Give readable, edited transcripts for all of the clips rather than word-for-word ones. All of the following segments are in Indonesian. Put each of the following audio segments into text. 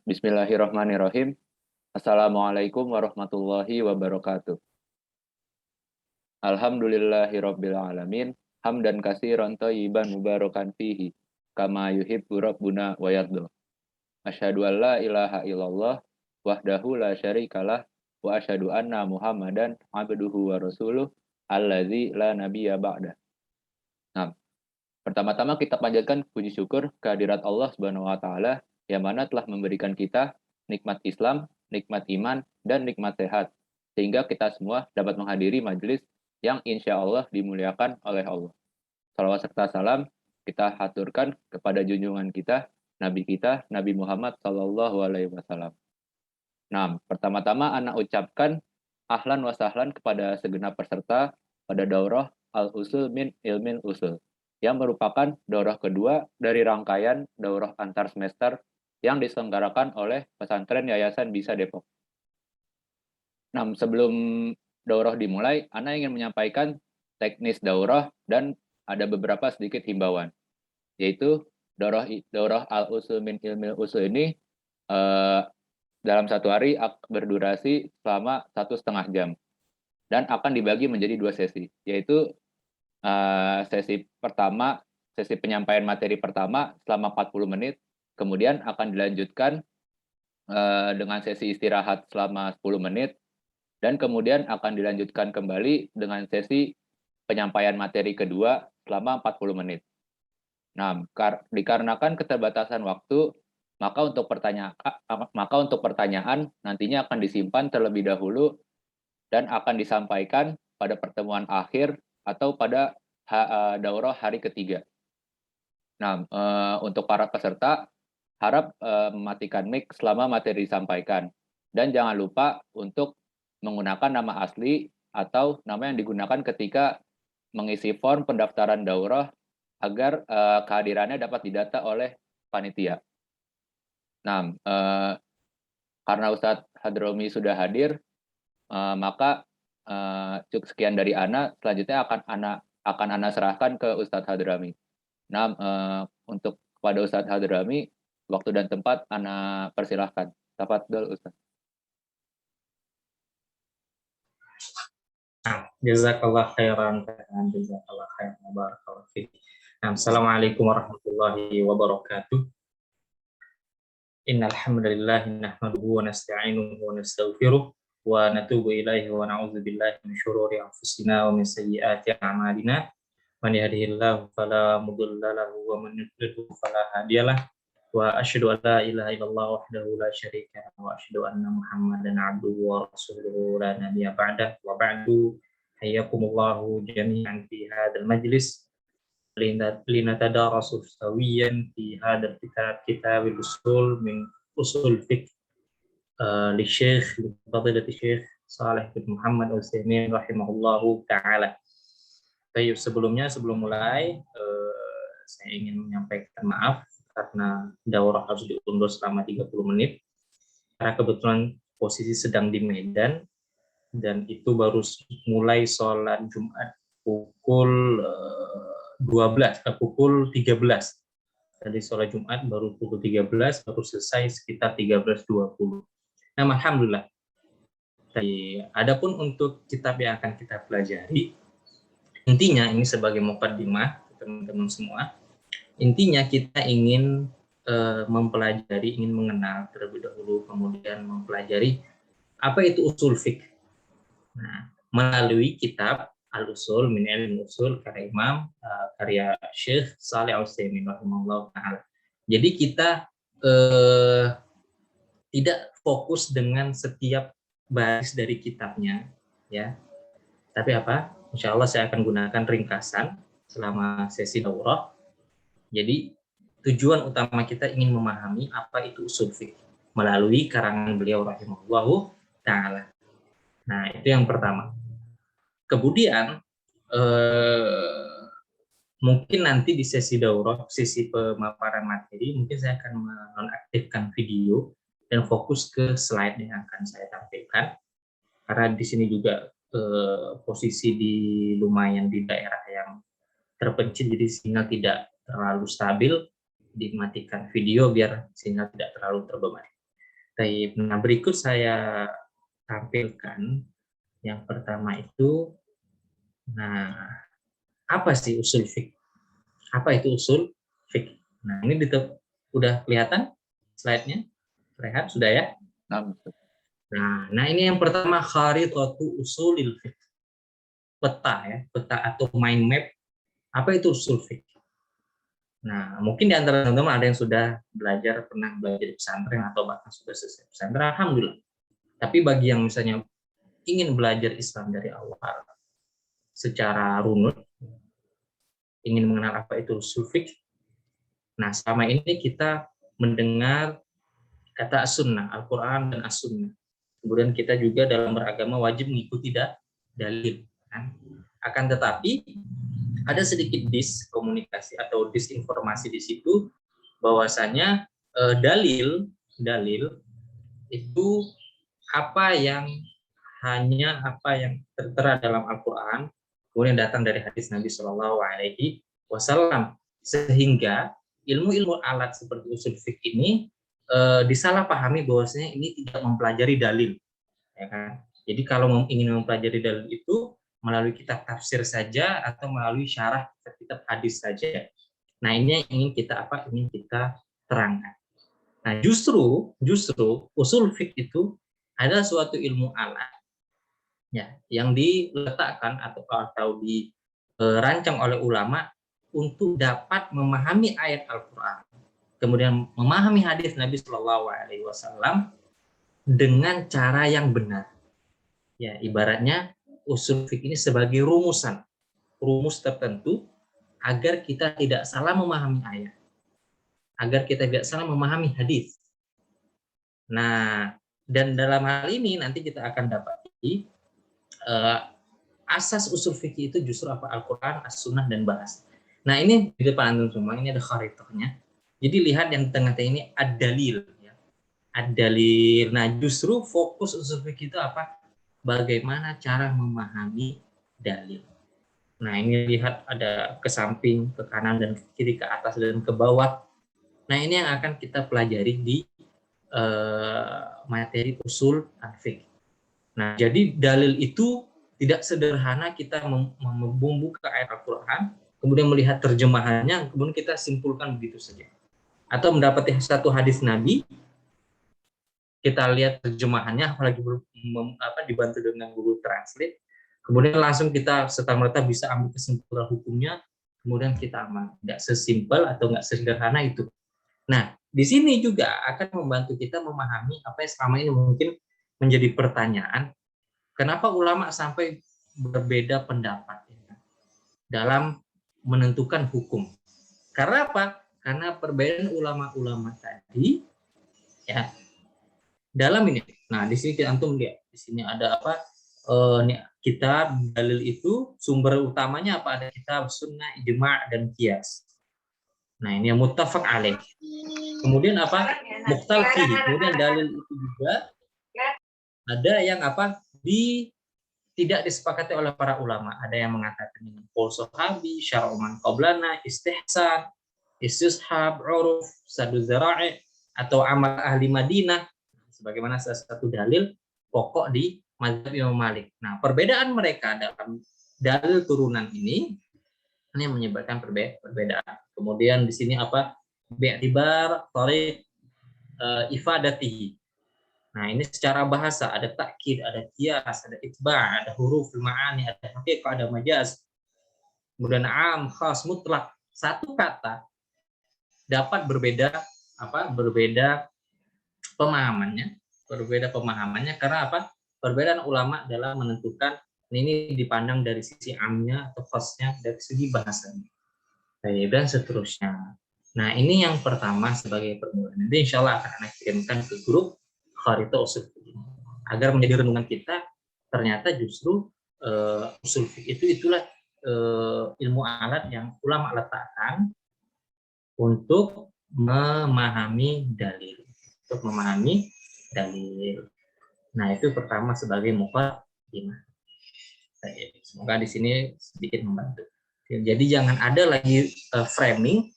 Bismillahirrahmanirrahim. Assalamualaikum warahmatullahi wabarakatuh. Alhamdulillahirabbil alamin. Hamdan katsiran thayyiban mubarakan fihi kama yuhibbu rabbuna wa yarda. Asyhadu an la ilaha illallah wahdahu la syarikalah wa asyhadu anna Muhammadan abduhu wa rasuluh allazi la nabiyya ba'da. Nah, pertama-tama kita panjatkan puji syukur kehadirat Allah Subhanahu wa taala yang mana telah memberikan kita nikmat Islam, nikmat iman, dan nikmat sehat, sehingga kita semua dapat menghadiri majelis yang insya Allah dimuliakan oleh Allah. Salawat serta salam kita haturkan kepada junjungan kita, Nabi Muhammad Sallallahu Alaihi Wasallam. Nah, pertama-tama anak ucapkan ahlan wa sahlan kepada segenap peserta pada daurah Al-Usul min Ilmil Usul, yang merupakan daurah kedua dari rangkaian daurah antar semester yang diselenggarakan oleh pesantren Yayasan Bisa Depok. Nah, sebelum daurah dimulai, Ana ingin menyampaikan teknis daurah dan ada beberapa sedikit himbauan, yaitu daurah Al-Usul min Ilmil Usul ini dalam satu hari berdurasi selama 1,5 jam dan akan dibagi menjadi 2 sesi, yaitu sesi penyampaian materi pertama selama 40 menit, kemudian akan dilanjutkan dengan sesi istirahat selama 10 menit, dan kemudian akan dilanjutkan kembali dengan sesi penyampaian materi kedua selama 40 menit. Nah, dikarenakan keterbatasan waktu, maka untuk pertanyaan nantinya akan disimpan terlebih dahulu dan akan disampaikan pada pertemuan akhir atau pada daurah hari ketiga. Nah, untuk para peserta, harap mematikan mic selama materi disampaikan. Dan jangan lupa untuk menggunakan nama asli atau nama yang digunakan ketika mengisi form pendaftaran daurah agar kehadirannya dapat didata oleh panitia. Nah, karena Ustadz Hadromi sudah hadir, maka cukup sekian dari Ana. Selanjutnya akan Ana serahkan ke Ustadz Hadrami. Nah, untuk kepada Ustadz Hadrami, waktu dan tempat Ana persilahkan. Tafadhol Ustadz. Jazakallah khairan, jazakallah khairan, barakallahu fiik. Assalamualaikum warahmatullahi wabarakatuh. Innal hamdalillah nahmaduhu wa nasta'inuhu wa nastaghfiruh wa natubu ilaihi wa na'udzu billahi min syururi anfusina wa min sayyiati a'malina. Man yahdihillahu fala mudilla lahu wa man yudlil fala hadiyalah. Wa asyhadu an la ilaha illallah wahdahu la syarika lahu wa asyhadu anna Muhammadan 'abduhu wa rasuluhu la nabiyya ba'dah. Wa ba'du, hayyakumullahu jami'an fi hadzal majlis linatadarasu sawiyan fi hadzal kitabil usul min usul fiqh li Syekh Fadilati Syekh Shalih bin Muhammad Al-Utsaimin rahimahullahu taala. Baik, sebelum mulai saya ingin menyampaikan maaf karena daurah harus diundur selama 30 menit. Karena kebetulan posisi sedang di Medan dan itu baru mulai sholat Jumat pukul 13. Tadi sholat Jumat baru pukul 13, baru selesai sekitar 13.20. Nah, alhamdulillah. Adapun untuk kitab yang akan kita pelajari, intinya ini sebagai mukaddimah teman-teman semua. Intinya kita ingin mempelajari, ingin mengenal terlebih dahulu, kemudian mempelajari apa itu usul fiqh. Nah, melalui kitab Al-Usul min Ilmil Usul karya Syekh Shalih Al-Utsaimin rahimahullah taala. Jadi kita tidak fokus dengan setiap baris dari kitabnya, ya. Tapi insya Allah saya akan gunakan ringkasan selama sesi daurah. Jadi tujuan utama kita ingin memahami apa itu usul fiqh melalui karangan beliau rahimahullah taala. Nah, itu yang pertama. Kemudian mungkin nanti di sesi daurah, sesi pemaparan materi, mungkin saya akan menonaktifkan video dan fokus ke slide yang akan saya tampilkan. Karena di sini juga posisi lumayan di daerah yang terpencil, jadi sinyal tidak terlalu stabil. dimatikan video biar sinyal tidak terlalu terbebani. Baik, nah berikut saya tampilkan yang pertama itu, nah apa sih usul fikih? Apa itu usul fikih? Nah ini udah kelihatan slide-nya? Rehat sudah ya? Nah ini yang pertama, kharitatu usulil fiqh. Peta ya, peta atau mind map. Apa itu usul fiqh? Nah, mungkin di antara teman-teman ada yang sudah pernah belajar di pesantren atau bahkan sudah selesai pesantren, alhamdulillah. Tapi bagi yang misalnya ingin belajar Islam dari awal secara runut, ingin mengenal apa itu usul fiqh. Nah, selama ini kita mendengar kata as-sunnah, Al-Quran dan as-sunnah. Kemudian kita juga dalam beragama wajib mengikuti dalil. Kan? Akan tetapi ada sedikit diskomunikasi atau disinformasi di situ bahwasanya dalil itu hanya apa yang tertera dalam Al-Quran, kemudian datang dari hadis Nabi Shallallahu Alaihi Wasallam, sehingga ilmu-ilmu alat seperti usul fikih ini disalahpahami bahwasanya ini tidak mempelajari dalil, ya kan? Jadi kalau ingin mempelajari dalil itu melalui kitab tafsir saja atau melalui syarah kitab hadis saja. Nah ini yang ingin kita terangkan. Nah justru usul fikih itu adalah suatu ilmu alat ya yang diletakkan atau dirancang oleh ulama untuk dapat memahami ayat Al-Quran, kemudian memahami hadis Nabi Shallallahu Alaihi Wasallam dengan cara yang benar. Ya, ibaratnya usul fikih ini sebagai rumus tertentu agar kita tidak salah memahami ayat, agar kita tidak salah memahami hadis. Nah, dan dalam hal ini nanti kita akan dapati asas usul fikih itu justru apa? Al-Quran, As-Sunnah, dan bahas. Nah, ini di depan antum semua, ini ada kharitahnya. Jadi lihat yang tengah-tengah ini ad-dalil. Ya. Ad-dalil. Nah, justru fokus usul fikih itu apa? Bagaimana cara memahami dalil. Nah, ini lihat ada ke samping, ke kanan, dan ke kiri, ke atas, dan ke bawah. Nah, ini yang akan kita pelajari di materi usul al-fiqh. Nah, jadi dalil itu tidak sederhana kita membuka ayat Al-Quran, kemudian melihat terjemahannya, kemudian kita simpulkan begitu saja. Atau mendapati satu hadis Nabi, kita lihat terjemahannya, apalagi dibantu dengan Google Translate, kemudian langsung kita serta-merta bisa ambil kesimpulan hukumnya, kemudian kita aman. Nggak sesimpel atau nggak sederhana itu. Nah, di sini juga akan membantu kita memahami apa yang selama ini mungkin menjadi pertanyaan, kenapa ulama sampai berbeda pendapat dalam menentukan hukum. Karena apa? Karena perbedaan ulama-ulama tadi, ya, dalam ini. Nah, di sini kita antum lihat, di sini ada apa? Kitab dalil itu sumber utamanya apa? Ada kitab sunnah, ijma' dan qiyas. Nah, ini yang muttafaq alaih. Kemudian apa? Mukhtalaf fihi. Kemudian dalil itu juga ada yang apa? Tidak disepakati oleh para ulama. Ada yang mengatakan ini qaul sahabi, syar'u man qablana, istihsan, istishab, uruf, sadu zara'i, atau amal ahli Madinah. Sebagaimana salah satu dalil pokok di mazhab Imam Malik. Nah, perbedaan mereka dalam dalil turunan ini menyebabkan perbedaan. Kemudian di sini apa? Bi'tibar tariq ifadatihi. Nah, ini secara bahasa ada takkid, ada qiyas, ada itba', ada huruf ma'ani, ada haqiqah, ada majaz. Kemudian am, khas, mutlak. Satu kata dapat berbeda pemahamannya karena apa? Perbedaan ulama dalam menentukan ini dipandang dari sisi amnya atau khasnya, dari segi bahasanya. Dan seterusnya. Nah, ini yang pertama sebagai permulaan. Nanti insya Allah akan Anda kirimkan ke grup Kharithah Usul Fiqh agar menjadi renungan kita. Ternyata justru usul fiqh itulah ilmu alat yang ulama letakkan untuk memahami dalil. Nah, itu pertama sebagai muqaddimah. Semoga di sini sedikit membantu. Jadi jangan ada lagi framing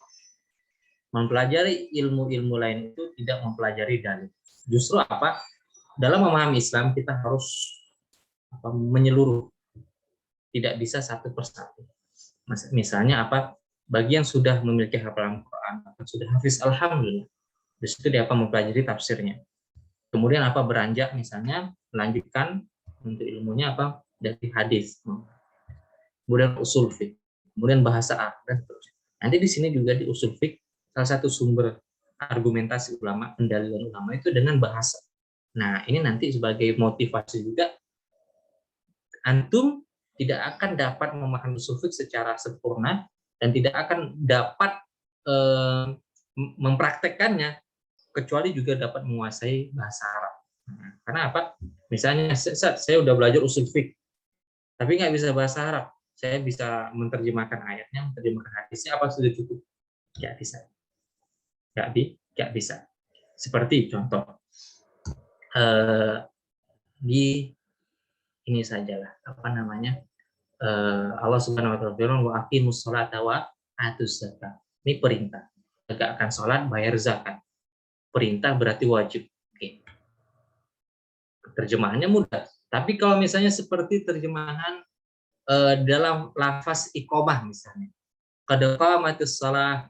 Mempelajari ilmu-ilmu lain itu tidak mempelajari dalil. Justru apa? Dalam memahami Islam kita harus menyeluruh, tidak bisa satu persatu. Misalnya apa? Bagi yang sudah memiliki hafalan Quran, sudah hafiz, alhamdulillah. Di situ dia mempelajari tafsirnya. Kemudian beranjak misalnya melanjutkan untuk ilmunya dari hadis. Kemudian usul fiqh, kemudian bahasa Arab dan seterusnya. Nanti di sini juga di usul fiqh salah satu sumber argumentasi ulama, pendalilan ulama itu dengan bahasa. Nah, ini nanti sebagai motivasi juga antum tidak akan dapat memahami usul fiqh secara sempurna dan tidak akan dapat mempraktekkannya kecuali juga dapat menguasai bahasa Arab. Nah, karena apa? Misalnya saya udah belajar usul fiqh tapi nggak bisa bahasa Arab. Saya bisa menerjemahkan ayatnya, menerjemahkan hadisnya, apa sudah cukup? Nggak bisa. Nggak bisa. Seperti contoh, di ini sajalah, Allah Subhanahu wa taala firman, wa aqimus sholata wa atuz zakat. Ini perintah. Tegakkan sholat, bayar zakat. Perintah berarti wajib. Oke. Terjemahannya mudah. Tapi kalau misalnya seperti terjemahan dalam lafaz iqamah misalnya, qad qamatis shalah,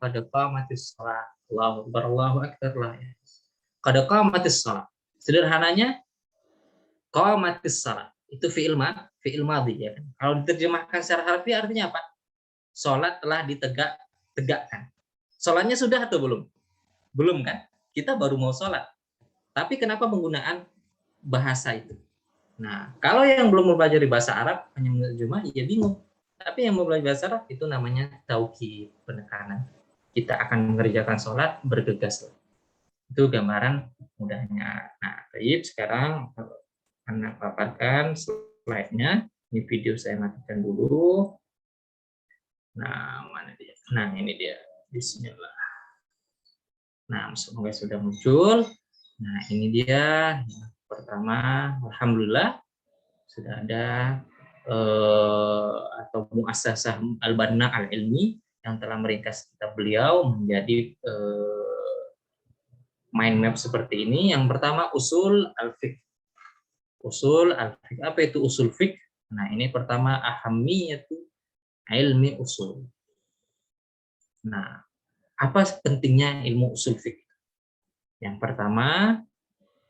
Allahu akbar, Allahu akbar lah ya. Qad qamatis shalah. Sederhananya qamatis shalah itu fi'il madhi ya kan. Kalau diterjemahkan secara harfiah artinya apa? Salat telah ditegakkan. Salatnya sudah atau belum? Belum kan? Kita baru mau salat. Tapi kenapa penggunaan bahasa itu? Nah, kalau yang belum mempelajari bahasa Arab hanya menerjemah, ya bingung. Tapi yang mempelajari bahasa Arab itu namanya taukid, penekanan. Kita akan mengerjakan sholat bergegas. Itu gambaran mudahnya. Nah, baik, sekarang Anda paparkan slide-nya. Ini video saya matikan dulu. Nah, mana dia? Nah, ini dia. Bismillah. Nah, semoga sudah muncul. Nah, ini dia. Pertama, alhamdulillah sudah ada atau Muassasah Al-Banna Al-Ilmi yang telah meringkas kitab beliau menjadi mind map seperti ini. Yang pertama usul al-fiqh. Usul al-fiqh. Apa itu usul fiqh? Nah, ini pertama ahamiyatu ilmi usul. Nah, apa pentingnya ilmu usul fiqh? Yang pertama,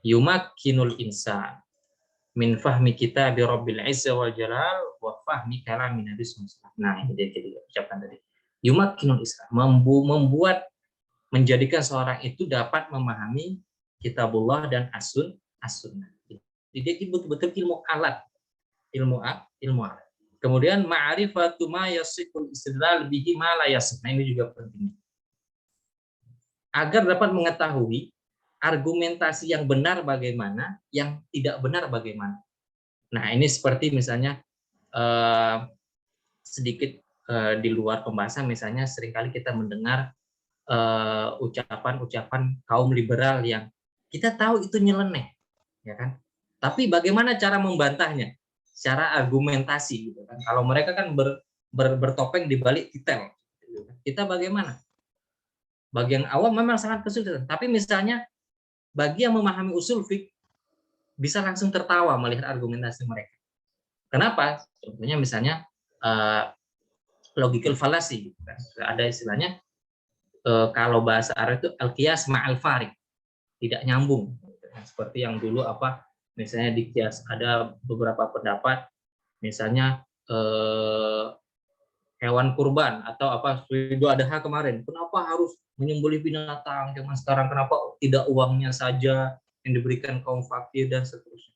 yumakkinul insan min fahmi kitabi rabbil izza wal jalal wa fahmi kalamin nabi sallallahu. Nah, ini dia kita ucapkan tadi. Yumakkinul insan, membuat menjadikan seorang itu dapat memahami kitabullah dan as-sunnah. Jadi betul-betul ilmu alat. Kemudian ma'rifatu ma yasihul istidlal bihi ma la yasih. Nah, ini juga penting. Agar dapat mengetahui argumentasi yang benar bagaimana, yang tidak benar bagaimana. Nah, ini seperti misalnya sedikit di luar pembahasan, misalnya seringkali kita mendengar ucapan-ucapan kaum liberal yang kita tahu itu nyeleneh, ya kan? Tapi bagaimana cara membantahnya? Secara argumentasi, gitu kan? Kalau mereka kan bertopeng di balik titel, gitu kan? Kita bagaimana? Bagi yang awam memang sangat kesulitan. Tapi misalnya bagi yang memahami usul fiqh bisa langsung tertawa melihat argumentasi mereka. Kenapa? Contohnya misalnya logical fallacy, gitu kan? Ada istilahnya kalau bahasa Arab itu al-qiyas ma'al farid, tidak nyambung. Seperti yang dulu misalnya di qiyas ada beberapa pendapat, misalnya hewan kurban atau Idul Adha kemarin, kenapa harus menyembelih binatang zaman sekarang, kenapa tidak uangnya saja yang diberikan kaum fakir dan seterusnya.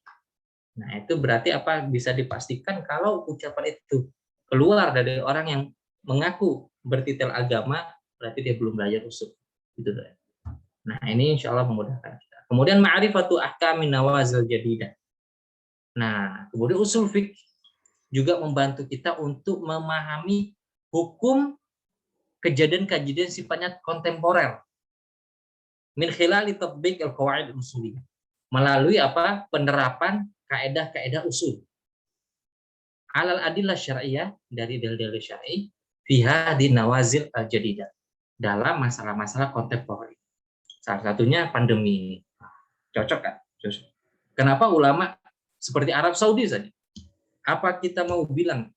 Nah, itu berarti bisa dipastikan kalau ucapan itu keluar dari orang yang mengaku bertitel agama, berarti dia belum belajar usul. Gitu. Nah, ini insya Allah memudahkan kita. Kemudian ma'rifatu ahkamin nawazil jadidah. Nah, kemudian usul fiqh juga membantu kita untuk memahami hukum kejadian-kejadian sifatnya kontemporer. Min khilali tatbiq al-qawaid al-usuliyah. Melalui penerapan kaedah-kaedah usul. Alal adillah syar'iyah, dari dalil-dalil syar'i, fiha di nawazil al-jadidah. dalam masalah-masalah kontemporer. Salah satunya pandemi ini. Cocok kan? Cocok. Kenapa ulama seperti Arab Saudi saja? Apa kita mau bilang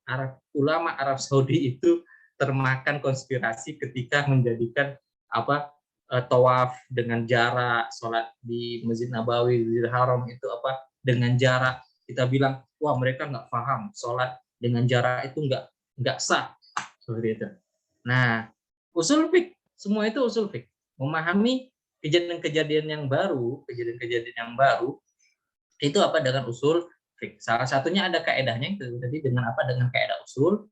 ulama Arab Saudi itu termakan konspirasi ketika menjadikan tawaf dengan jarak, sholat di Masjid Nabawi, Masjidil Haram itu dengan jarak, kita bilang wah mereka nggak paham sholat dengan jarak itu nggak sah seperti itu. Nah, usul fik, semua itu usul fik, memahami kejadian-kejadian yang baru itu dengan usul fik. Salah satunya ada kaedahnya itu tadi dengan kaedah usul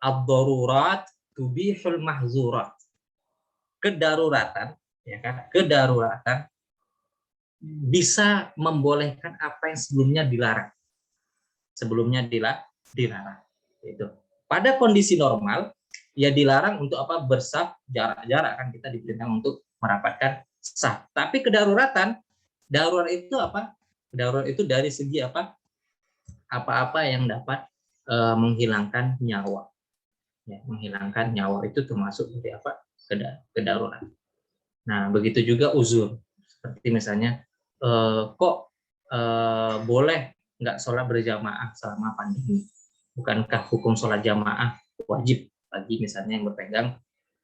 ad-darurat tubihul mahzurat. Kedaruratan, ya kan? Kedaruratan bisa membolehkan apa yang sebelumnya dilarang. Dilarang. Itu. Pada kondisi normal, ya dilarang untuk bersaf jarak-jarak, kan kita diperintah untuk merapatkan saf. Tapi kedaruratan, darurat itu Darurat itu dari segi apa-apa yang dapat menghilangkan nyawa. Ya, menghilangkan nyawa itu termasuk dari kedaruratan. Nah, begitu juga uzur. Seperti misalnya boleh nggak sholat berjamaah selama pandemi? Bukankah hukum sholat jamaah wajib bagi misalnya yang berpegang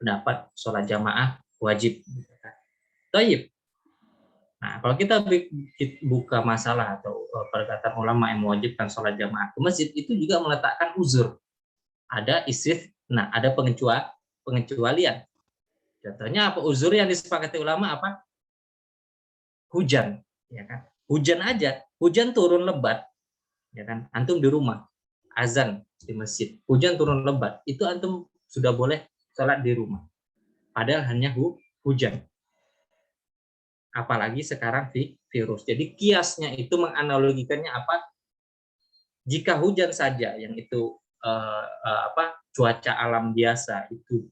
pendapat sholat jamaah wajib? Taib. Nah, kalau kita buka masalah atau perkataan ulama yang mewajibkan sholat jamaah ke masjid, itu juga meletakkan uzur. Ada ada pengecualian. Contohnya apa? Uzur yang disepakati ulama Hujan, ya kan? Hujan aja, hujan turun lebat, ya kan? Antum di rumah, azan di masjid, hujan turun lebat, itu antum sudah boleh sholat di rumah. Padahal hanya hujan. Apalagi sekarang virus. Jadi kiasnya itu menganalogikannya jika hujan saja yang itu cuaca alam biasa itu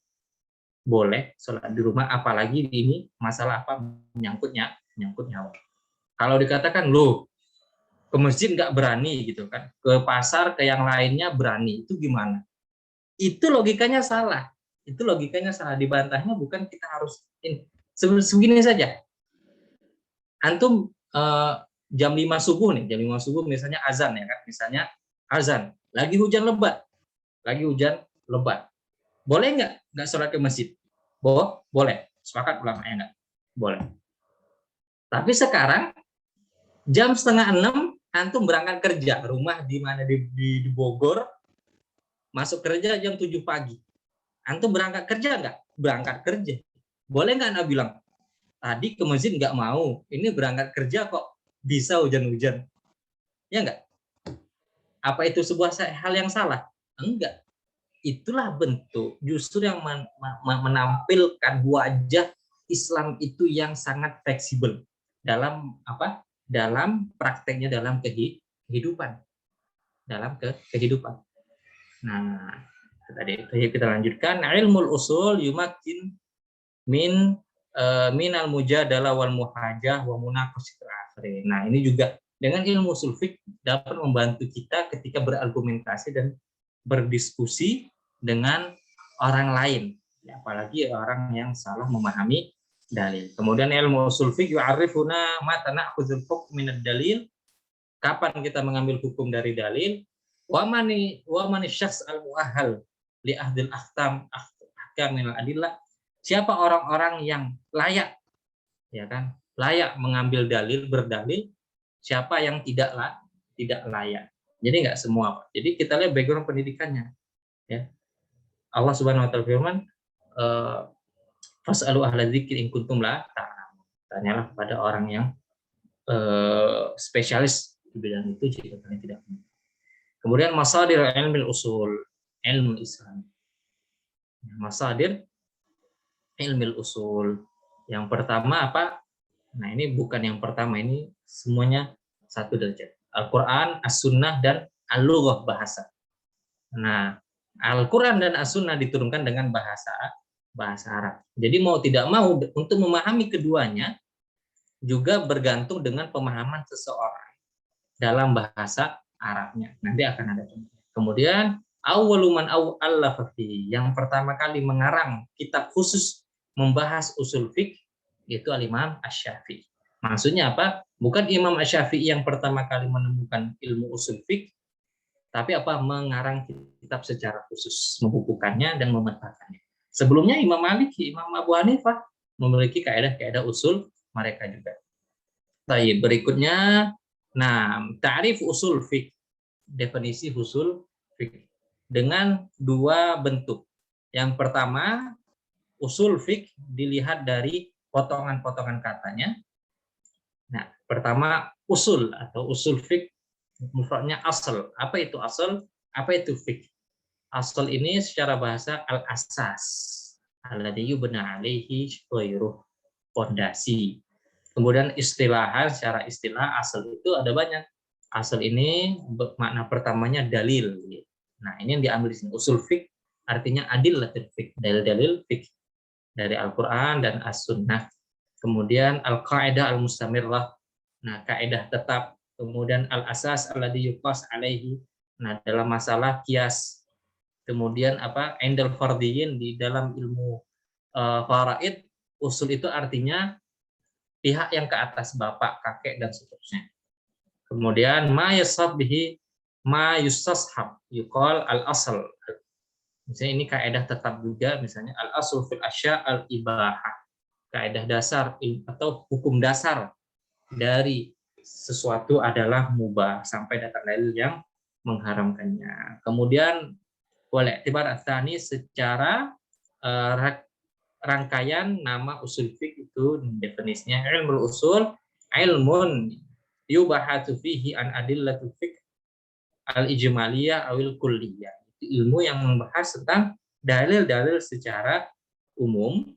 boleh sholat di rumah, apalagi ini masalah menyangkut nyawa. Kalau dikatakan ke masjid nggak berani gitu kan, ke pasar ke yang lainnya berani, itu gimana? Itu logikanya salah. Dibantahnya bukan kita harus segini saja. Antum jam 5 subuh misalnya azan, ya kan? Misalnya azan, lagi hujan lebat. Boleh nggak sholat ke masjid? Boleh. Sepakat ulamanya nggak? Boleh. Tapi sekarang jam 5:30 antum berangkat kerja, rumah di mana di Bogor, masuk kerja jam 7 pagi. Antum berangkat kerja nggak? Berangkat kerja. Boleh nggak Anda bilang, tadi ke masjid nggak mau, ini berangkat kerja kok bisa hujan-hujan? Ya nggak? Apa itu sebuah hal yang salah? Enggak. Itulah bentuk justru yang menampilkan wajah Islam itu yang sangat fleksibel dalam prakteknya, dalam kehidupan. Nah, tadi kita lanjutkan, ilmul usul yumakin minal mujadalah wal muhajah wa munaqashatil akhirin. Nah, ini juga dengan ilmu usul fiqh dapat membantu kita ketika berargumentasi dan berdiskusi dengan orang lain, ya, apalagi orang yang salah memahami dalil. Kemudian ilmu usul fiqh yu'arifuna mata na'khudhul hukm minad dalil, kapan kita mengambil hukum dari dalil, wa man syakhs al-muahhal li ahdil ahkam minal adillah, siapa orang-orang yang layak, ya kan, layak mengambil dalil, berdalil, siapa yang tidak layak. Jadi nggak semua. Jadi kita lihat background pendidikannya. Ya. Allah Subhanahu wa taala firman, fas'alu ahla dzikri in kuntum la ta'lamun. Tanyalah pada orang yang spesialis di bidang itu jika kalian tidak punya. Kemudian masadir ilmu usul, ilmu Islam. Masadir ilmu usul. Yang pertama apa? Nah, ini bukan yang pertama, ini semuanya satu derajat. Al-Qur'an, As-Sunnah, dan Al-Lughah, bahasa. Nah, Al-Quran dan As-Sunnah diturunkan dengan bahasa Arab. Jadi mau tidak mau, untuk memahami keduanya juga bergantung dengan pemahaman seseorang dalam bahasa Arabnya. Nanti akan ada contoh. Kemudian Awwalu man allafa fihi, yang pertama kali mengarang kitab khusus membahas usul fiqh itu al-Imam Asy-Syafi'i. Maksudnya apa? Bukan Imam Asy-Syafi'i yang pertama kali menemukan ilmu usul fiqh, tapi apa? Mengarang kitab secara khusus, membukukannya dan memetakannya. Sebelumnya Imam Malik, Imam Abu Hanifah memiliki kaidah-kaidah usul mereka juga. Baik, berikutnya, nah, ta'rif usul fiqh, definisi usul fiqh dengan dua bentuk. Yang pertama, usul fiqh dilihat dari potongan-potongan katanya. Nah, pertama usul atau usul fiqh mufradnya asal. Apa itu asal? Apa itu fiqh? Asal ini secara bahasa al-asas. Alladhi yubna alaihi ghairuh, fondasi. Kemudian istilahan, secara istilah asal itu ada banyak. Asal ini makna pertamanya dalil. Nah, ini yang diambil di sini. Usul fiqh artinya adillatul fiqh, dalil-dalil fiqh dari Al-Qur'an dan As-Sunnah. Kemudian al-qaidah al-mustamirrah. Nah, kaidah tetap. Kemudian al-asas alladzi yuqas alaihi. Nah, dalam masalah kias. Kemudian apa? Indal fardhiyin, di dalam ilmu faraid, usul itu artinya pihak yang ke atas, bapak, kakek dan seterusnya. Kemudian ma yasab bihi ma yustashab yuqal al-asl. Misalnya ini kaidah tetap juga, misalnya al-asl fil asya al-ibahah. Kaidah dasar atau hukum dasar dari sesuatu adalah mubah sampai datang dalil yang mengharamkannya. Kemudian boleh tibar tsani, secara rangkaian nama usul fiqh itu definisinya ilmu usul ilmun yubahatsu fihi an adillatul fiqh al-ijmaliyah awil kulliyah. Itu ilmu yang membahas tentang dalil-dalil secara umum,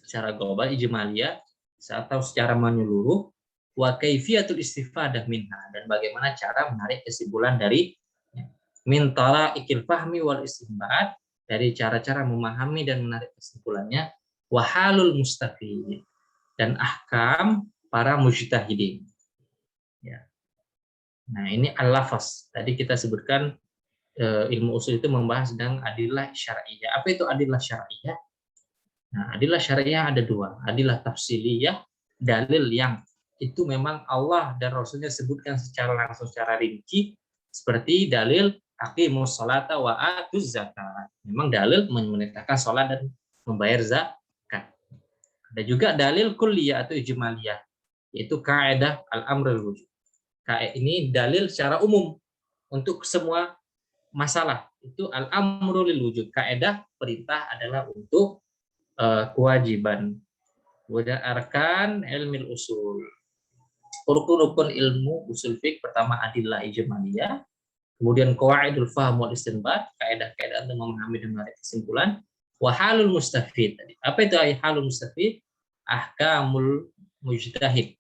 secara global, ijmaliyah, atau secara menyeluruh, wa kaifiyatul istifadah minha, dan bagaimana cara menarik kesimpulan dari min talaqil fahmi wal istinbat, dari cara-cara memahami dan menarik kesimpulannya, wa halul mustafid, dan ahkam para mujtahidin. Ya. Nah, ini al-lafaz. Tadi kita sebutkan ilmu usul itu membahas tentang adillah syar'iyyah. Apa itu adillah syar'iyyah? Nah, adillah syar'iyyah ada dua. Adillah tafsiliyah, dalil yang itu memang Allah dan Rasulnya sebutkan secara langsung, secara rinci, seperti dalil aqimus sholata wa atuz zakat. Memang dalil memerintahkan sholat dan membayar zakat. Ada juga dalil kulliyah atau ijmaliyah, yaitu kaidah al-amrul wujub. Kaidah ini dalil secara umum untuk semua masalah. Itu al-amru lil wujud. Kaidah perintah adalah untuk kewajiban. Kemudian arkan ilmil usul. Rukun-rukun ilmu usul fiqh, pertama adillah ijmaliyah, kemudian qawaidul fahm wal istinbat, kaidah-kaidah untuk memahami dan menarik kesimpulan, wa halul mustafid. Apa itu halul mustafid? Ahkamul mujtahid.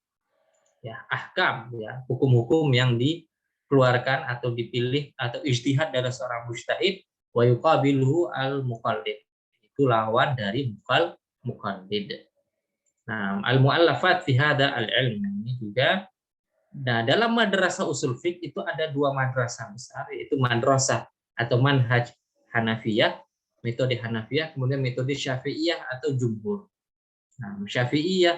Ya, ahkam, ya, hukum-hukum yang dikeluarkan atau dipilih atau ijtihad dari seorang mujtahid, wa yuqabiluhu al muqallid. Itu lawan dari muqallid. Nah, al-mu'allafat fi hada al-ilm, ini juga. Nah, dalam madrasah usul fiqh itu ada dua madrasah besar, yaitu madrasah atau manhaj Hanafiyah, metode Hanafiyah, kemudian metode Syafi'iyah atau jumhur. Nah, Syafi'iyah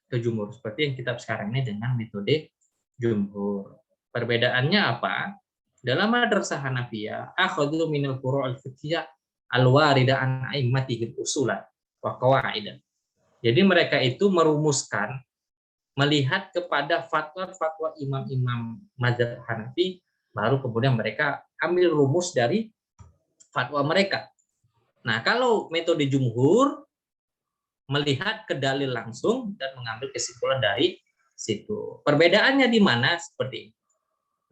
ke jumhur, seperti yang kitab sekarang ini dengan metode jumhur. Perbedaannya apa? Dalam madrasah Hanafiyah, akhadhu minal furu'il fiqhiyah al-warida an a'immatihim usulan wa qawaidan. Jadi mereka itu merumuskan, melihat kepada fatwa-fatwa imam-imam mazhab Hanafi, baru kemudian mereka ambil rumus dari fatwa mereka. Nah, kalau metode jumhur, melihat ke dalil langsung dan mengambil kesimpulan dari situ. Perbedaannya di mana? Seperti ini.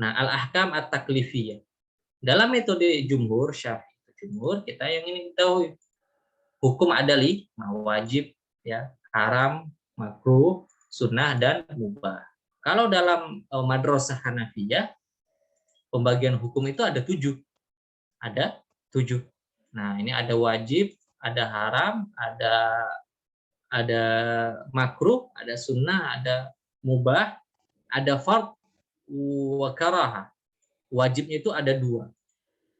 Nah, al-ahkam at-taklifiyah. Dalam metode jumhur, Syafi'i jumhur, kita yang ini tahu hukum adali, wajib, ya, haram, makruh, sunnah, dan mubah. Kalau dalam madrasah Hanafiyah, pembagian hukum itu ada 7. Ada 7. Nah, ini ada wajib, ada haram, ada makruh, ada sunnah, ada mubah, ada fard wa karahah. Wajibnya itu ada 2.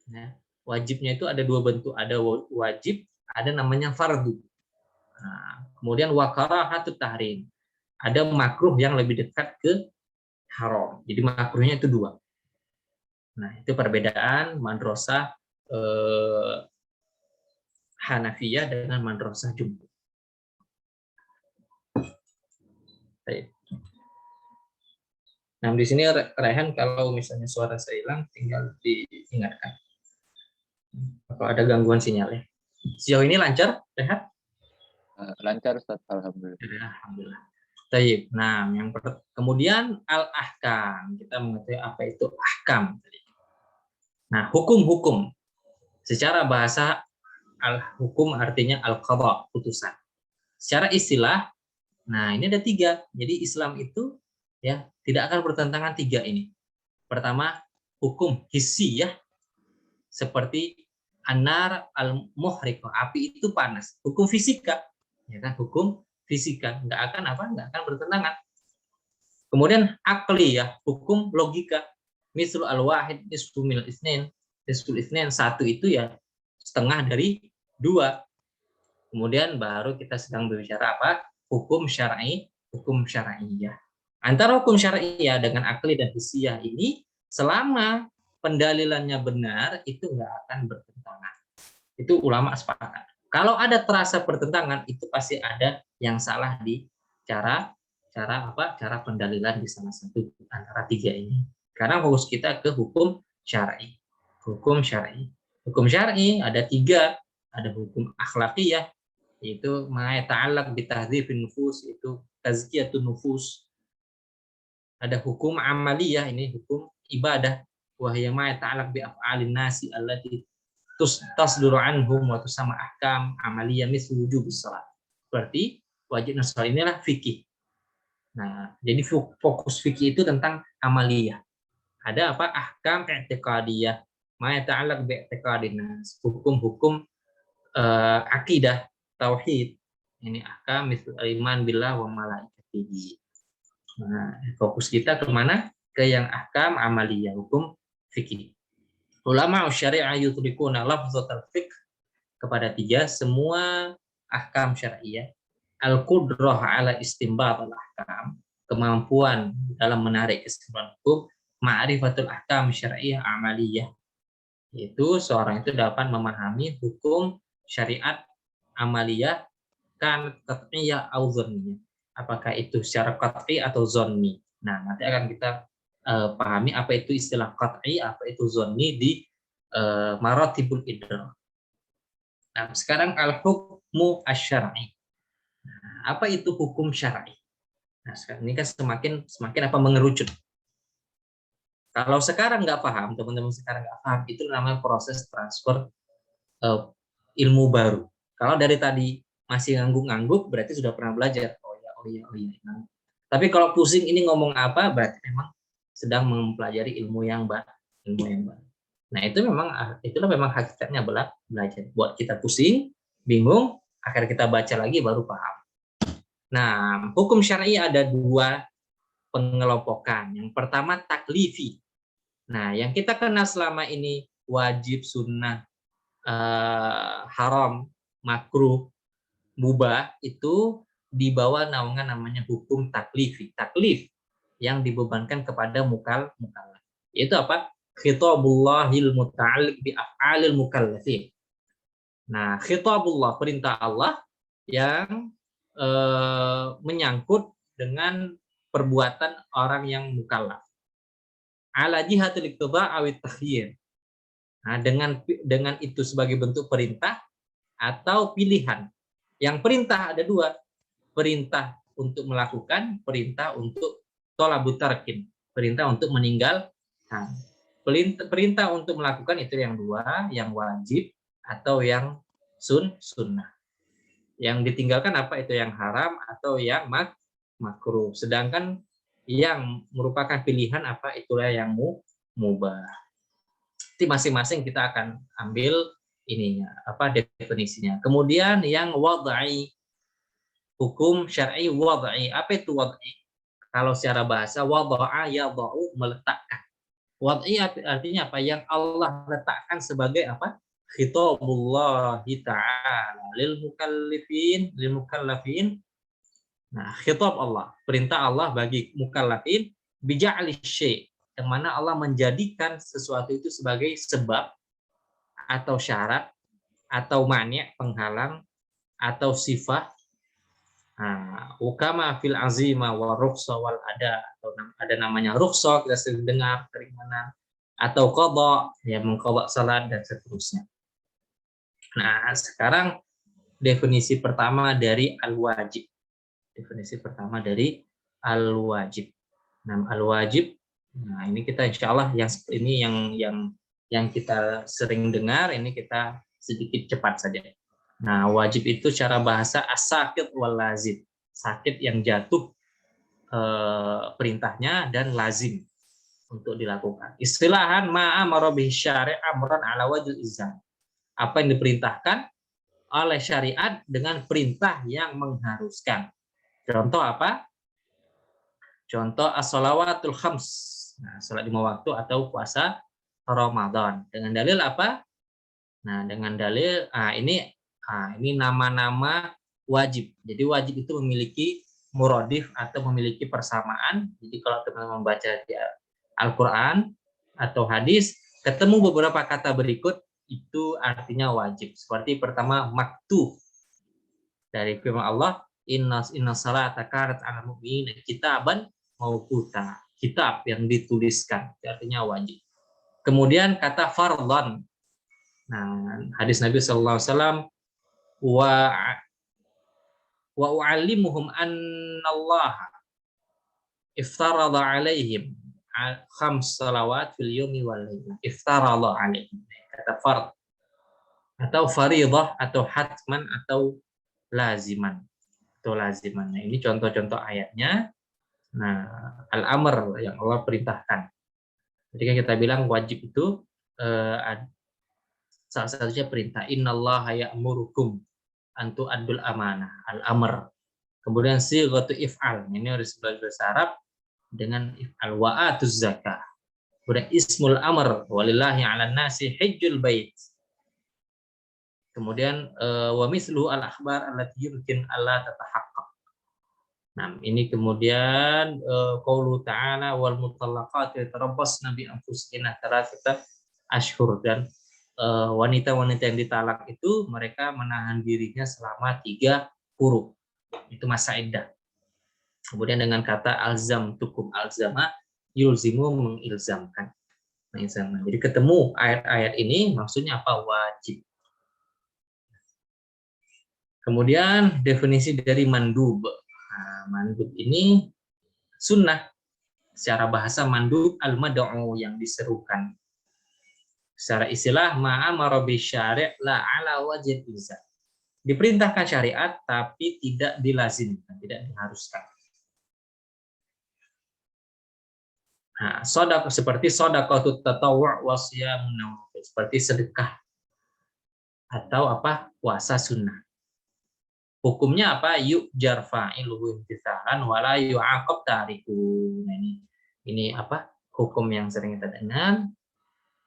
Nah, wajibnya itu ada dua bentuk, ada wajib, ada namanya fardu. Nah, kemudian wa karahatut tahrim. Ada makruh yang lebih dekat ke haram. Jadi makruhnya itu dua. Nah, itu perbedaan madrasah Hanafiyah dengan madrasah Jumhur. Nah, di sini Rehan kalau misalnya suara saya hilang tinggal diingatkan. Kalau ada gangguan sinyalnya. Sejauh ini lancar, Rehan? Lancar Ustaz, alhamdulillah. Alhamdulillah. Taib. Nah, kemudian al-ahkam. Kita mengetahui apa itu ahkam. Nah, hukum-hukum. Secara bahasa al-hukum artinya al-qadha, putusan. Secara istilah, nah ini ada tiga. Jadi Islam itu ya tidak akan bertentangan tiga ini. Pertama, hukum hissi ya, seperti anar al-muhriqah, api itu panas. Hukum fisika, ya kan? Hukum fisika nggak akan bertentangan. Kemudian akli ya, hukum logika. Misal al-wahid nisfu minal itsnain, nisful itsnain, satu itu ya setengah dari dua. Kemudian baru kita sedang berbicara apa? Hukum syar'i, hukum syar'iyah. Antara hukum syar'iyah dengan akli dan hissiyah ini selama pendalilannya benar itu nggak akan bertentangan. Itu ulama sepakat. Kalau ada terasa pertentangan itu pasti ada yang salah di cara pendalilan di salah satu antara tiga ini. Karena fokus kita ke hukum syar'i. Hukum syar'i. Hukum syar'i ada tiga, ada hukum akhlakiyah, yaitu ma ta'allaq bi tahdzibin nufus, itu tazkiyatun nufus. Ada hukum amaliyah, ini hukum ibadah, wa hiya ma ta'allaq bi af'alin nasi allati tasduru anhum wa tusamma ahkam amaliyah mislu wujubus shalah. Berarti wajib nasal inilah fikih. Nah, jadi fokus fikih itu tentang amaliyah. Ada apa? Ahkam i'tiqadiyah, ma ta'allaq bi i'tiqadin nas, hukum-hukum akidah, tauhid. Ini ahkam misal iman billah wa malaikatihi. Nah, fokus kita kemana? Ke yang ahkam amaliyah, hukum fikih. Ulama syariah yutrikuna lafzatul fiqh kepada tiga, semua ahkam syariah. Al-qudrah ala istinbat al-ahkam, kemampuan dalam menarik kesimpulan hukum. Ma'rifatul ahkam syariah amaliyah, yaitu seorang itu dapat memahami hukum syariat amaliyah kan qat'iyah atau zonniyah. Apakah itu secara qat'i atau zonni. Nah, nanti akan kita pahami apa itu istilah qat'i, apa itu zonni di maratibul idrak. Nah, sekarang al-hukmu asy-syar'i. Nah, apa itu hukum syar'i? Nah, sekarang ini kan semakin apa mengerucut. Kalau sekarang nggak paham, teman-teman sekarang nggak paham, itu namanya proses transfer ilmu baru. Kalau dari tadi masih ngangguk-ngangguk, berarti sudah pernah belajar. Oh iya. Tapi kalau pusing ini ngomong apa, berarti memang sedang mempelajari ilmu yang baru. Nah, itulah memang hakikatnya belajar. Buat kita pusing, bingung, akhirnya kita baca lagi baru paham. Nah, hukum syar'i ada dua pengelompokan. Yang pertama taklifi. Nah, yang kita kenal selama ini wajib, sunnah, haram, makruh, mubah, itu di bawah naungan namanya hukum taklifi. Taklif yang dibebankan kepada mukallaf. Itu apa? Khitabullahil muta'alliq bi af'alil mukallafin. Nah, khitabullah, perintah Allah yang menyangkut dengan perbuatan orang yang mukallaf. Ala jihatil iqtida' awit takhyir. Nah, dengan itu sebagai bentuk perintah atau pilihan. Yang perintah ada dua, perintah untuk melakukan, perintah untuk tolabut tarkin, perintah untuk meninggalkan. Perintah untuk melakukan itu yang dua, yang wajib atau yang sunnah. Yang ditinggalkan apa? Itu yang haram atau yang makruh. Sedangkan yang merupakan pilihan apa? Itulah yang mubah. Jadi masing-masing kita akan ambil ininya, apa definisinya. Kemudian yang wad'i, hukum syar'i wad'i. Apa itu wad'i? Kalau secara bahasa wada'a yada'u, meletakkan. Wad'i artinya apa? Yang Allah letakkan sebagai apa? Khitabullah ta'ala lil mukallafin. Nah, khitab Allah, perintah Allah bagi mukallafin bija'li syai', yang mana Allah menjadikan sesuatu itu sebagai sebab atau syarat atau mani', penghalang atau sifat. Nah, ukama fil azima wa rukhsa wal ada, atau ada namanya rukhsa, kita sering dengar keringanan, atau qada, ya mengqada salat dan seterusnya. Nah, sekarang definisi pertama dari al-wajib. Definisi pertama dari al-wajib. Nah, al-wajib, nah ini kita insya Allah yang kita sering dengar, ini kita sedikit cepat saja. Nah, wajib itu cara bahasa as-sakit wal lazim. Sakit yang jatuh perintahnya dan lazim untuk dilakukan. Istilahan ma'amara bihi syari' amran ala wajhil ilzam. Apa yang diperintahkan oleh syariat dengan perintah yang mengharuskan. Contoh apa? Contoh as-shalawatul khams. Nah, salat 5 waktu atau puasa Ramadan. Dengan dalil apa? Nah, dengan dalil ini nama-nama wajib. Jadi wajib itu memiliki muradif atau memiliki persamaan. Jadi kalau teman-teman membaca di Al-Qur'an atau hadis, ketemu beberapa kata berikut itu artinya wajib. Seperti pertama maktuh. Dari firman Allah, inna salata kanat 'alal mu'minina kitaban mauquta. Kitab yang dituliskan, itu artinya wajib. Kemudian kata fardhan. Nah, hadis Nabi sallallahu alaihi wasallam wa u'allimuhum annallaha iftarada alaihim khams salawat fil yawmi wal lail. Iftarada alaihim. Kata fard atau faridah atau hatman atau laziman. Nah, ini contoh-contoh ayatnya. Nah, al-amr yang Allah perintahkan. Ketika kita bilang wajib itu salah satunya perintah innallaha ya'murukum an tu'addul amanah, al-amr. Kemudian sighatu if'al, ini harus bahasa Arab dengan if'al wa atuz zakah. Kemudian ismul amr walillahi 'alan nasi hajjul bait. Kemudian wa mislu al-akhbar allati yumkin alla tatahaqqaq. Nah, ini kemudian qaulu ta'ala wal mutallaqatu yatarabbasna bi anfusihinna thalathata ashhur, dan wanita-wanita yang ditalak itu mereka menahan dirinya selama 3 quru. Itu masa iddah. Kemudian dengan kata alzam tukum, alzama yulzimu, mengilzamkan. Jadi ketemu ayat-ayat ini maksudnya apa? Wajib. Kemudian definisi dari mandub. Nah, mandub ini sunnah. Secara bahasa mandub al-mad'u, yang diserukan. Secara istilah ma'amara bisyari' la ala wajhil ilzam. Diperintahkan syariat tapi tidak dilazimkan, tidak diharuskan. Nah, sedekah seperti sedekahut tatawwu' wa shiyamun nawafil, seperti sedekah atau apa? Puasa sunnah. Hukumnya apa? Yu'jar fa'iluhu imtithalan wa la yu'aqab tariku. Nah, ini apa? Hukum yang sering kita dengar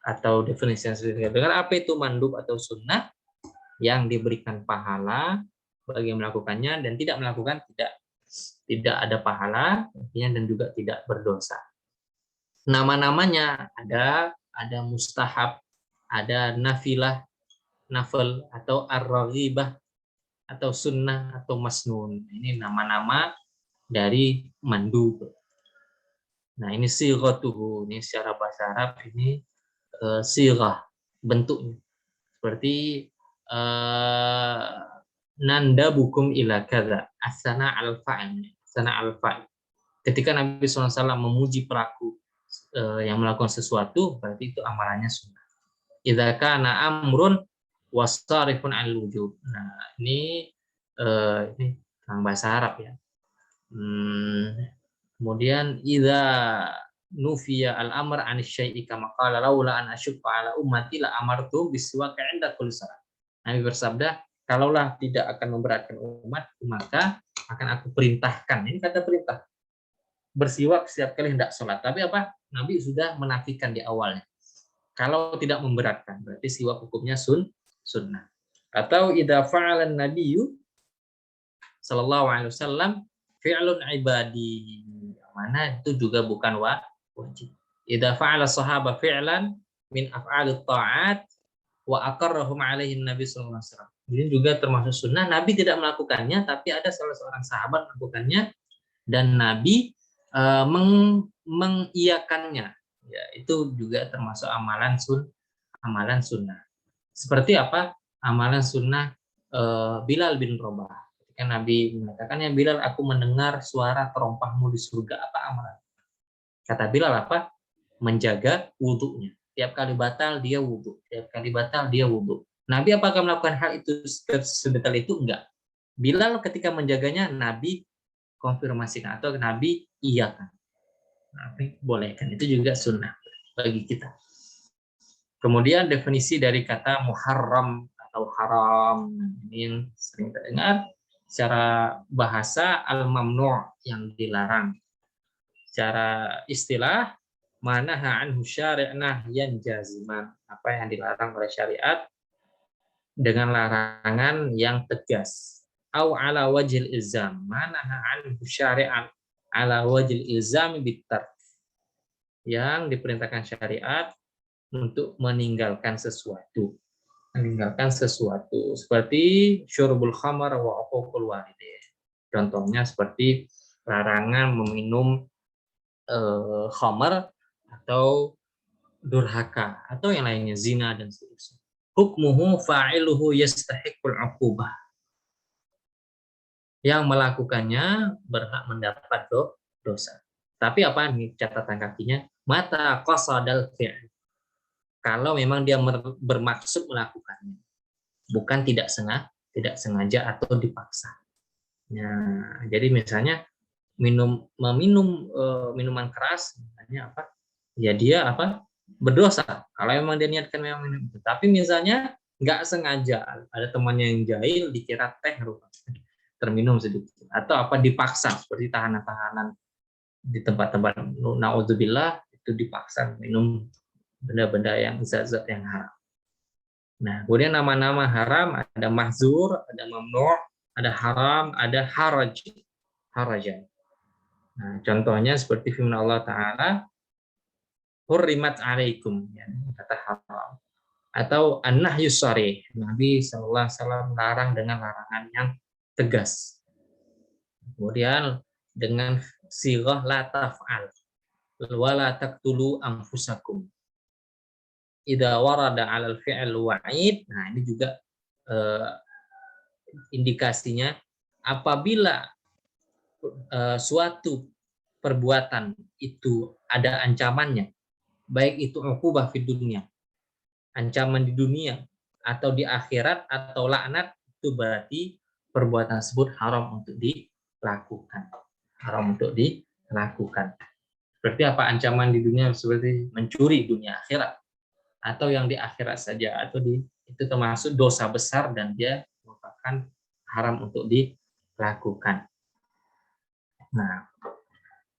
atau definisi yang sering kita dengar. Apa itu mandub atau sunnah? Yang diberikan pahala bagi yang melakukannya, dan tidak melakukan tidak ada pahala dan juga tidak berdosa. Nama-namanya ada mustahab, ada nafilah, nafil, atau ar-raghibah, atau sunnah, atau masnun. Ini nama-nama dari mandub. Nah, ini sighatuhu, ini secara bahasa Arab ini sighah, bentuknya. Seperti nanda bukum ila kadza, asana al-fa'il. Ketika Nabi SAW memuji pelaku yang melakukan sesuatu, berarti itu amalannya sunnah. Idza kana amrun wasarifun al wujub. Nah, ini tentang bahasa Arab ya. Kemudian idza nufiya al-amr an syai'i kama qala laula an asyqa ala ummati la amartu biswak 'inda kulli salat. Nabi bersabda, kalaulah tidak akan memberatkan umat, maka akan aku perintahkan. Ini kata perintah. bersiwak setiap kali hendak sholat. Tapi apa? Nabi sudah menafikan di awalnya. Kalau tidak memberatkan, berarti siwak hukumnya sunnah. Atau idza fa'ala nabiyyu sallallahu alaihi wasallam fi'lun ibadi. Mana itu juga bukan wajib. Idza fa'ala sahaba fi'lan min af'alit ta'at wa aqarrahum alaihi nabi sallallahu alaihi wasallam. Ini juga termasuk sunnah. Nabi tidak melakukannya, tapi ada salah seorang sahabat melakukannya dan Nabi mengiyakannya. Ya, itu juga termasuk amalan sunnah. Seperti apa? Amalan sunnah Bilal bin Rabah. Ketika Nabi mengatakannya, Bilal, aku mendengar suara terompahmu di surga. Apa amalan? Kata Bilal apa? Menjaga wudhunya. Tiap kali batal dia wudhu. Tiap kali batal dia wudhu. Nabi apakah melakukan hal itu sedetail itu? Enggak. Bilal ketika menjaganya, Nabi konfirmasikan atau Nabi iyakan. Nabi bolehkan. Itu juga sunnah bagi kita. Kemudian definisi dari kata muharram atau haram. Ini yang sering kita dengar. Secara bahasa al-mamnu' yang dilarang. Secara istilah manaha anhu syari' nahyan jaziman. Apa yang dilarang oleh syariat dengan larangan yang tegas. Au ala wajil ilzam. Manaha anhu syari'an ala wajil ilzam bitar. Yang diperintahkan syariat untuk meninggalkan sesuatu. Meninggalkan sesuatu seperti syurbul khamar wa uququl walidain. Contohnya seperti larangan meminum khamar atau durhaka atau yang lainnya, zina dan seterusnya. Hukmuhu fa'iluhu yastahiqul 'uqubah. Yang melakukannya berhak mendapat dosa. Tapi apa nih catatan kakinya? Mata qasadal fi'l. Kalau memang dia bermaksud melakukannya, bukan tidak sengaja atau dipaksa. Nah, jadi misalnya meminum minuman keras, misalnya apa? Ya dia apa? Berdosa. Kalau memang dia niatkan memang minum. Tapi misalnya nggak sengaja, ada temannya yang jahil dikira teh rupanya, terminum sedikit, atau apa dipaksa seperti tahanan-tahanan di tempat-tempat naudzubillah itu dipaksa minum benda-benda yang zat-zat yang haram. Nah, kemudian nama-nama haram ada mahzur, ada mamnu', ada haram, ada harajan. Nah, contohnya seperti firman Allah Ta'ala, hurrimat alaikum, ya, kata haram. Atau an-nahyu sharih, Nabi SAW melarang dengan larangan yang tegas. Kemudian dengan sirah la taf'al, wa la taqtulu anfusakum. Idza warada 'alal fi'l wa'id. Nah, ini juga indikasinya apabila suatu perbuatan itu ada ancamannya, baik itu uqubah fid dunya, ancaman di dunia atau di akhirat atau laknat, itu berarti perbuatan tersebut haram untuk dilakukan. Haram untuk dilakukan. Seperti apa ancaman di dunia? Seperti mencuri dunia akhirat. Atau yang di akhirat saja, atau itu termasuk dosa besar dan dia merupakan haram untuk dilakukan. Nah,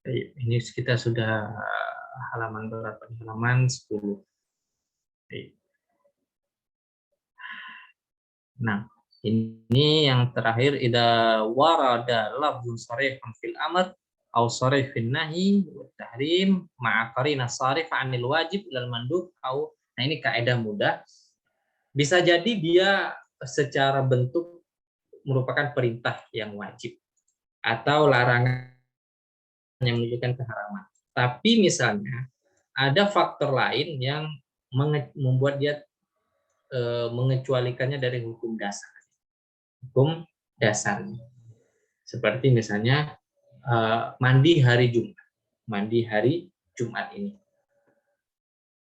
ini kita sudah halaman berapa? Halaman 10. Nah, ini yang terakhir, idza warada lafzun sharihun fil amr aw sharih fil nahi wa tahrim ma'a qarinah sharif 'anil wajib ilal mandub aw. Nah, ini kaidah mudah. Bisa jadi dia secara bentuk merupakan perintah yang wajib atau larangan yang menunjukkan keharaman. Tapi misalnya ada faktor lain yang membuat dia mengecualikannya dari hukum dasar. Hukum dasarnya. Seperti misalnya mandi hari Jumat. Mandi hari Jumat ini.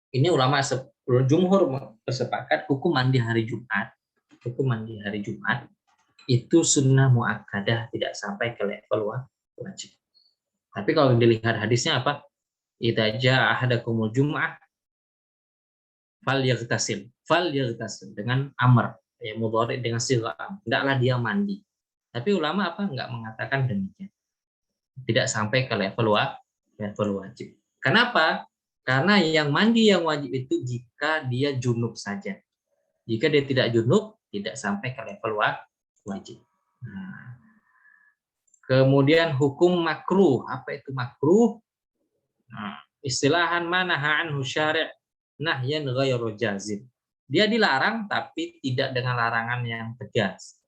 Ini ulama jumhur bersepakat hukum mandi hari Jumat. Hukum mandi hari Jumat itu sunnah muakkadah, tidak sampai ke level wajib. Tapi kalau dilihat hadisnya apa? Idza jaa ahadakumul jum'ah falyaghtasil dengan amr, ya mudhari dengan sighah, hendaklah dia mandi. Tapi ulama apa? Enggak mengatakan demikian. tidak sampai ke level wajib. Kenapa? Karena yang mandi yang wajib itu jika dia junub saja. Jika dia tidak junub, tidak sampai ke level wajib. Nah, kemudian hukum makruh. Apa itu makruh? Nah, istilahan manaha anhu syari' nahyan ghairu jazim. Dia dilarang tapi tidak dengan larangan yang tegas.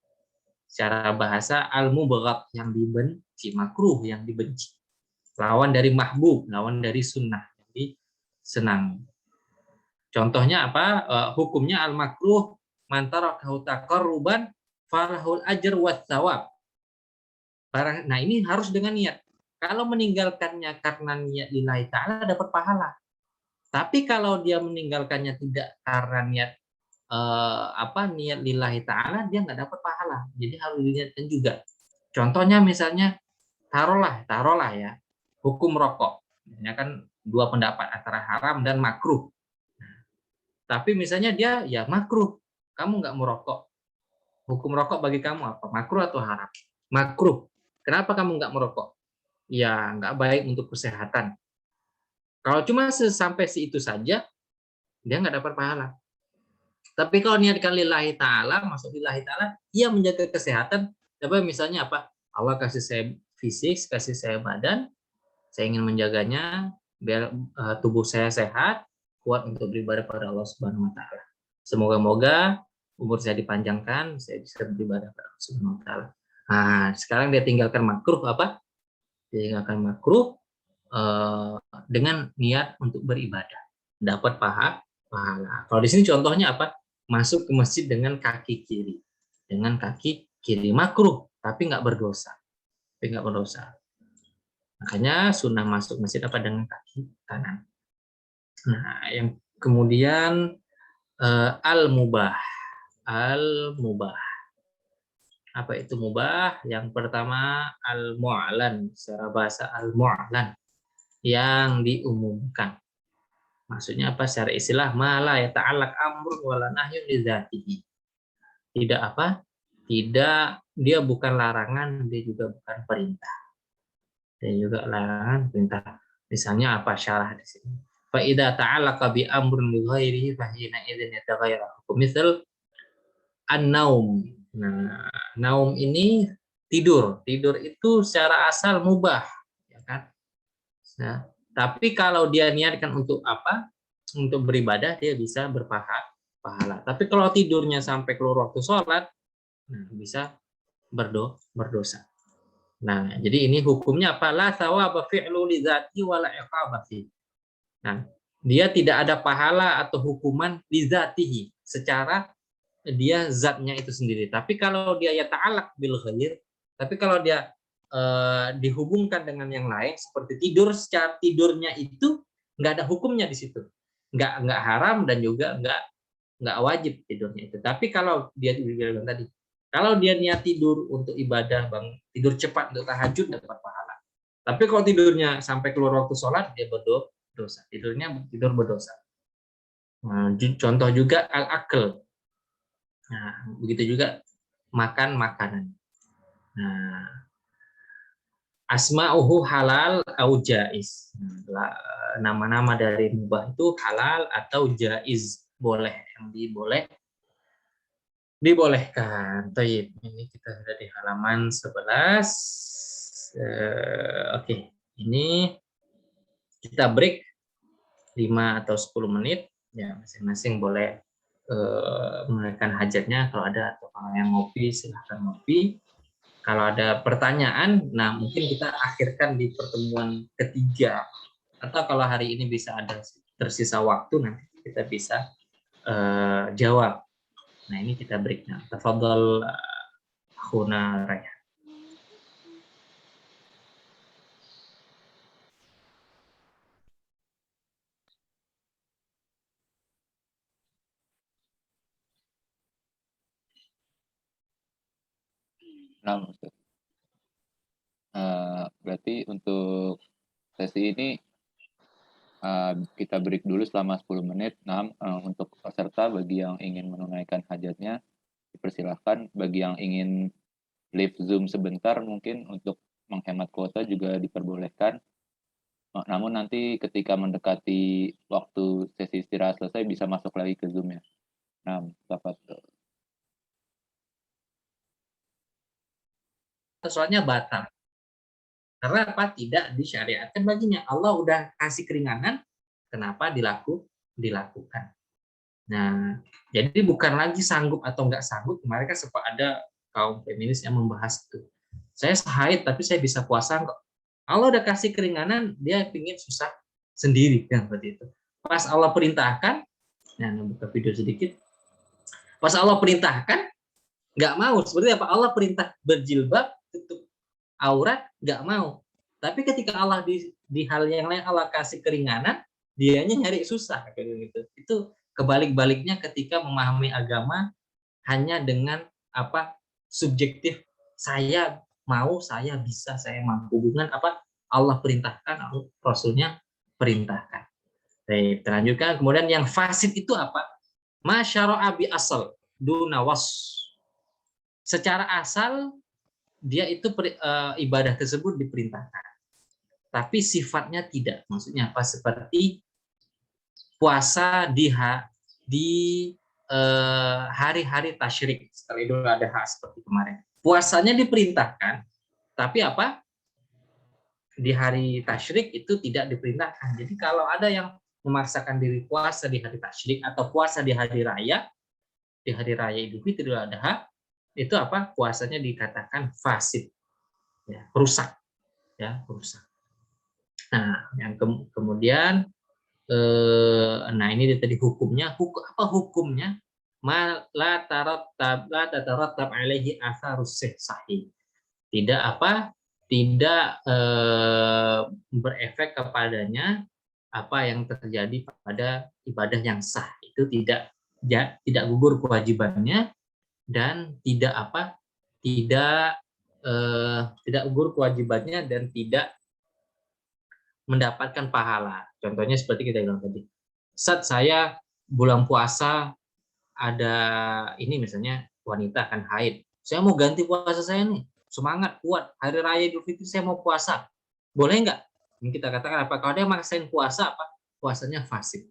Secara bahasa al-mubghad yang dibenci, makruh yang dibenci. Lawan dari mahbub, lawan dari sunnah yang disenangi. Contohnya apa? Hukumnya al-makruh man tarakahu taqarruban farahul ajr wat thawab. Nah, ini harus dengan niat. Kalau meninggalkannya karena niat lillahi ta'ala dapat pahala. Tapi kalau dia meninggalkannya tidak karena niat niat lillahi ta'ala, dia nggak dapat pahala. Jadi harus diniatkan juga. Contohnya misalnya taruhlah ya, hukum rokok. Ya kan dua pendapat antara haram dan makruh. Tapi misalnya dia ya makruh, kamu nggak merokok. Hukum rokok bagi kamu apa? Makruh atau haram? Makruh. Kenapa kamu nggak merokok? Ya nggak baik untuk kesehatan. Kalau cuma sampai situ saja, dia nggak dapat pahala. Tapi kalau niatkan lillahi ta'ala, masuk lillahi ta'ala, ia menjaga kesehatan. Tapi misalnya apa? Allah kasih saya fisik, kasih saya badan, saya ingin menjaganya, biar tubuh saya sehat, kuat untuk beribadah pada Allah Subhanahu wa Ta'ala. Semoga-moga umur saya dipanjangkan, saya bisa beribadah pada Allah Subhanahu wa Ta'ala. Nah, sekarang dia tinggalkan makruh apa? Dia tinggalkan makruh dengan niat untuk beribadah, dapat pahala. Kalau di sini contohnya apa? Masuk ke masjid dengan kaki kiri, makruh, tapi nggak berdosa, Makanya sunnah masuk masjid apa dengan kaki kanan. Nah, yang kemudian al-mubah. Apa itu mubah? Yang pertama al-mu'lan, secara bahasa al-mu'lan, yang diumumkan. Maksudnya apa secara istilah? Mala ya ta'alaq amrun wala nahyun li dzatihi. Tidak apa? Tidak, dia bukan larangan, dia juga bukan perintah. Dia juga larangan, perintah. Misalnya apa syarah di sini? Fa idza ta'alaqa bi amrun li ghairihi fa hina idzin yataghayyaru hukum. Misal an-naum. Nah, naum ini tidur. Tidur itu secara asal mubah, ya kan? Nah, tapi kalau dia niatkan untuk apa? Untuk beribadah, dia bisa berpahala. Tapi kalau tidurnya sampai keluar waktu sholat, nah, bisa berdosa. Nah, jadi ini hukumnya apa? La thawaba fi'lu li dzati wa la iqaba fi. Nah, dia tidak ada pahala atau hukuman li dzatihi, secara dia zatnya itu sendiri. Tapi kalau dia ya ta'alaq bil ghair, tapi kalau dia dihubungkan dengan yang lain seperti tidur, secara tidurnya itu nggak ada hukumnya di situ, nggak haram dan juga nggak wajib tidurnya itu. Tapi kalau dia bilang tadi, kalau dia niat tidur untuk ibadah, tidur cepat untuk tahajud, dapat pahala. Tapi kalau tidurnya sampai keluar waktu sholat, dia berdosa. Tidur berdosa. Nah, contoh juga al-akl. Nah, begitu juga makan makanan. Nah, asma'uhu halal au jaiz. Nama-nama dari mubah itu halal atau jaiz, boleh, yang dibolehkan. Taib. Ini kita sudah di halaman 11. Oke, ini kita break 5 atau 10 menit. Ya, masing-masing boleh menunaikan hajatnya. Kalau ada atau kalau yang ngopi, silahkan ngopi. Kalau ada pertanyaan, nah mungkin kita akhirkan di pertemuan ketiga. Atau kalau hari ini bisa ada tersisa waktu, nanti kita bisa jawab. Nah, ini kita breaknya. Tafadhol Akhuna Raya. Nah, berarti untuk sesi ini kita break dulu selama 10 menit. Nah, untuk peserta bagi yang ingin menunaikan hajatnya, dipersilahkan. Bagi yang ingin leave Zoom sebentar mungkin untuk menghemat kuota juga diperbolehkan. Namun nanti ketika mendekati waktu sesi istirahat selesai bisa masuk lagi ke Zoom ya. Nah, Bapak. Soalnya batal. Karena apa? Tidak disyariatkan baginya. Allah udah kasih keringanan, kenapa dilakukan? Nah, jadi bukan lagi sanggup atau nggak sanggup. Kemarin kan sempat ada kaum feminis yang membahas itu. Saya haid tapi saya bisa puasa kok. Allah udah kasih keringanan, dia pingin susah sendiri kan seperti itu. Pas Allah perintahkan, nah buka video sedikit. Pas Allah perintahkan, nggak mau. Seperti apa? Allah perintah berjilbab, tutup aurat, nggak mau. Tapi ketika Allah di hal yang lain Allah kasih keringanan, dianya nyari susah kayak gitu. Itu kebalik-baliknya ketika memahami agama hanya dengan apa subjektif, saya mau, saya bisa, saya mampu, bukan apa Allah perintahkan, Rasulnya perintahkan. Baik, terlanjutkan. Kemudian yang fasid itu apa? Masyara'a bi asal dunawas. Secara asal dia itu ibadah tersebut diperintahkan, tapi sifatnya tidak. Maksudnya apa? Seperti puasa di hari-hari tasyrik setelah Idul Adha seperti kemarin. Puasanya diperintahkan, tapi apa? Di hari tasyrik itu tidak diperintahkan. Jadi kalau ada yang memaksakan diri puasa di hari tasyrik atau puasa di hari raya Idul Fitri, Idul Adha, itu apa? Puasanya dikatakan fasid, ya, rusak, ya, rusak. Nah, yang kemudian, nah ini tadi hukumnya, apa hukumnya? La tatarattab alaihi atharus sahih. Tidak apa? Tidak berefek kepadanya apa yang terjadi pada ibadah yang sah. Itu tidak gugur kewajibannya dan tidak apa? Tidak gugur kewajibannya dan tidak mendapatkan pahala. Contohnya seperti kita bilang tadi. Saat saya bulan puasa ada ini misalnya wanita akan haid. Saya mau ganti puasa saya nih. Semangat, kuat. Hari Raya Idul Fitri saya mau puasa. Boleh nggak? Ini kita katakan apa? Kalau dia maksain puasa apa? Puasanya fasik.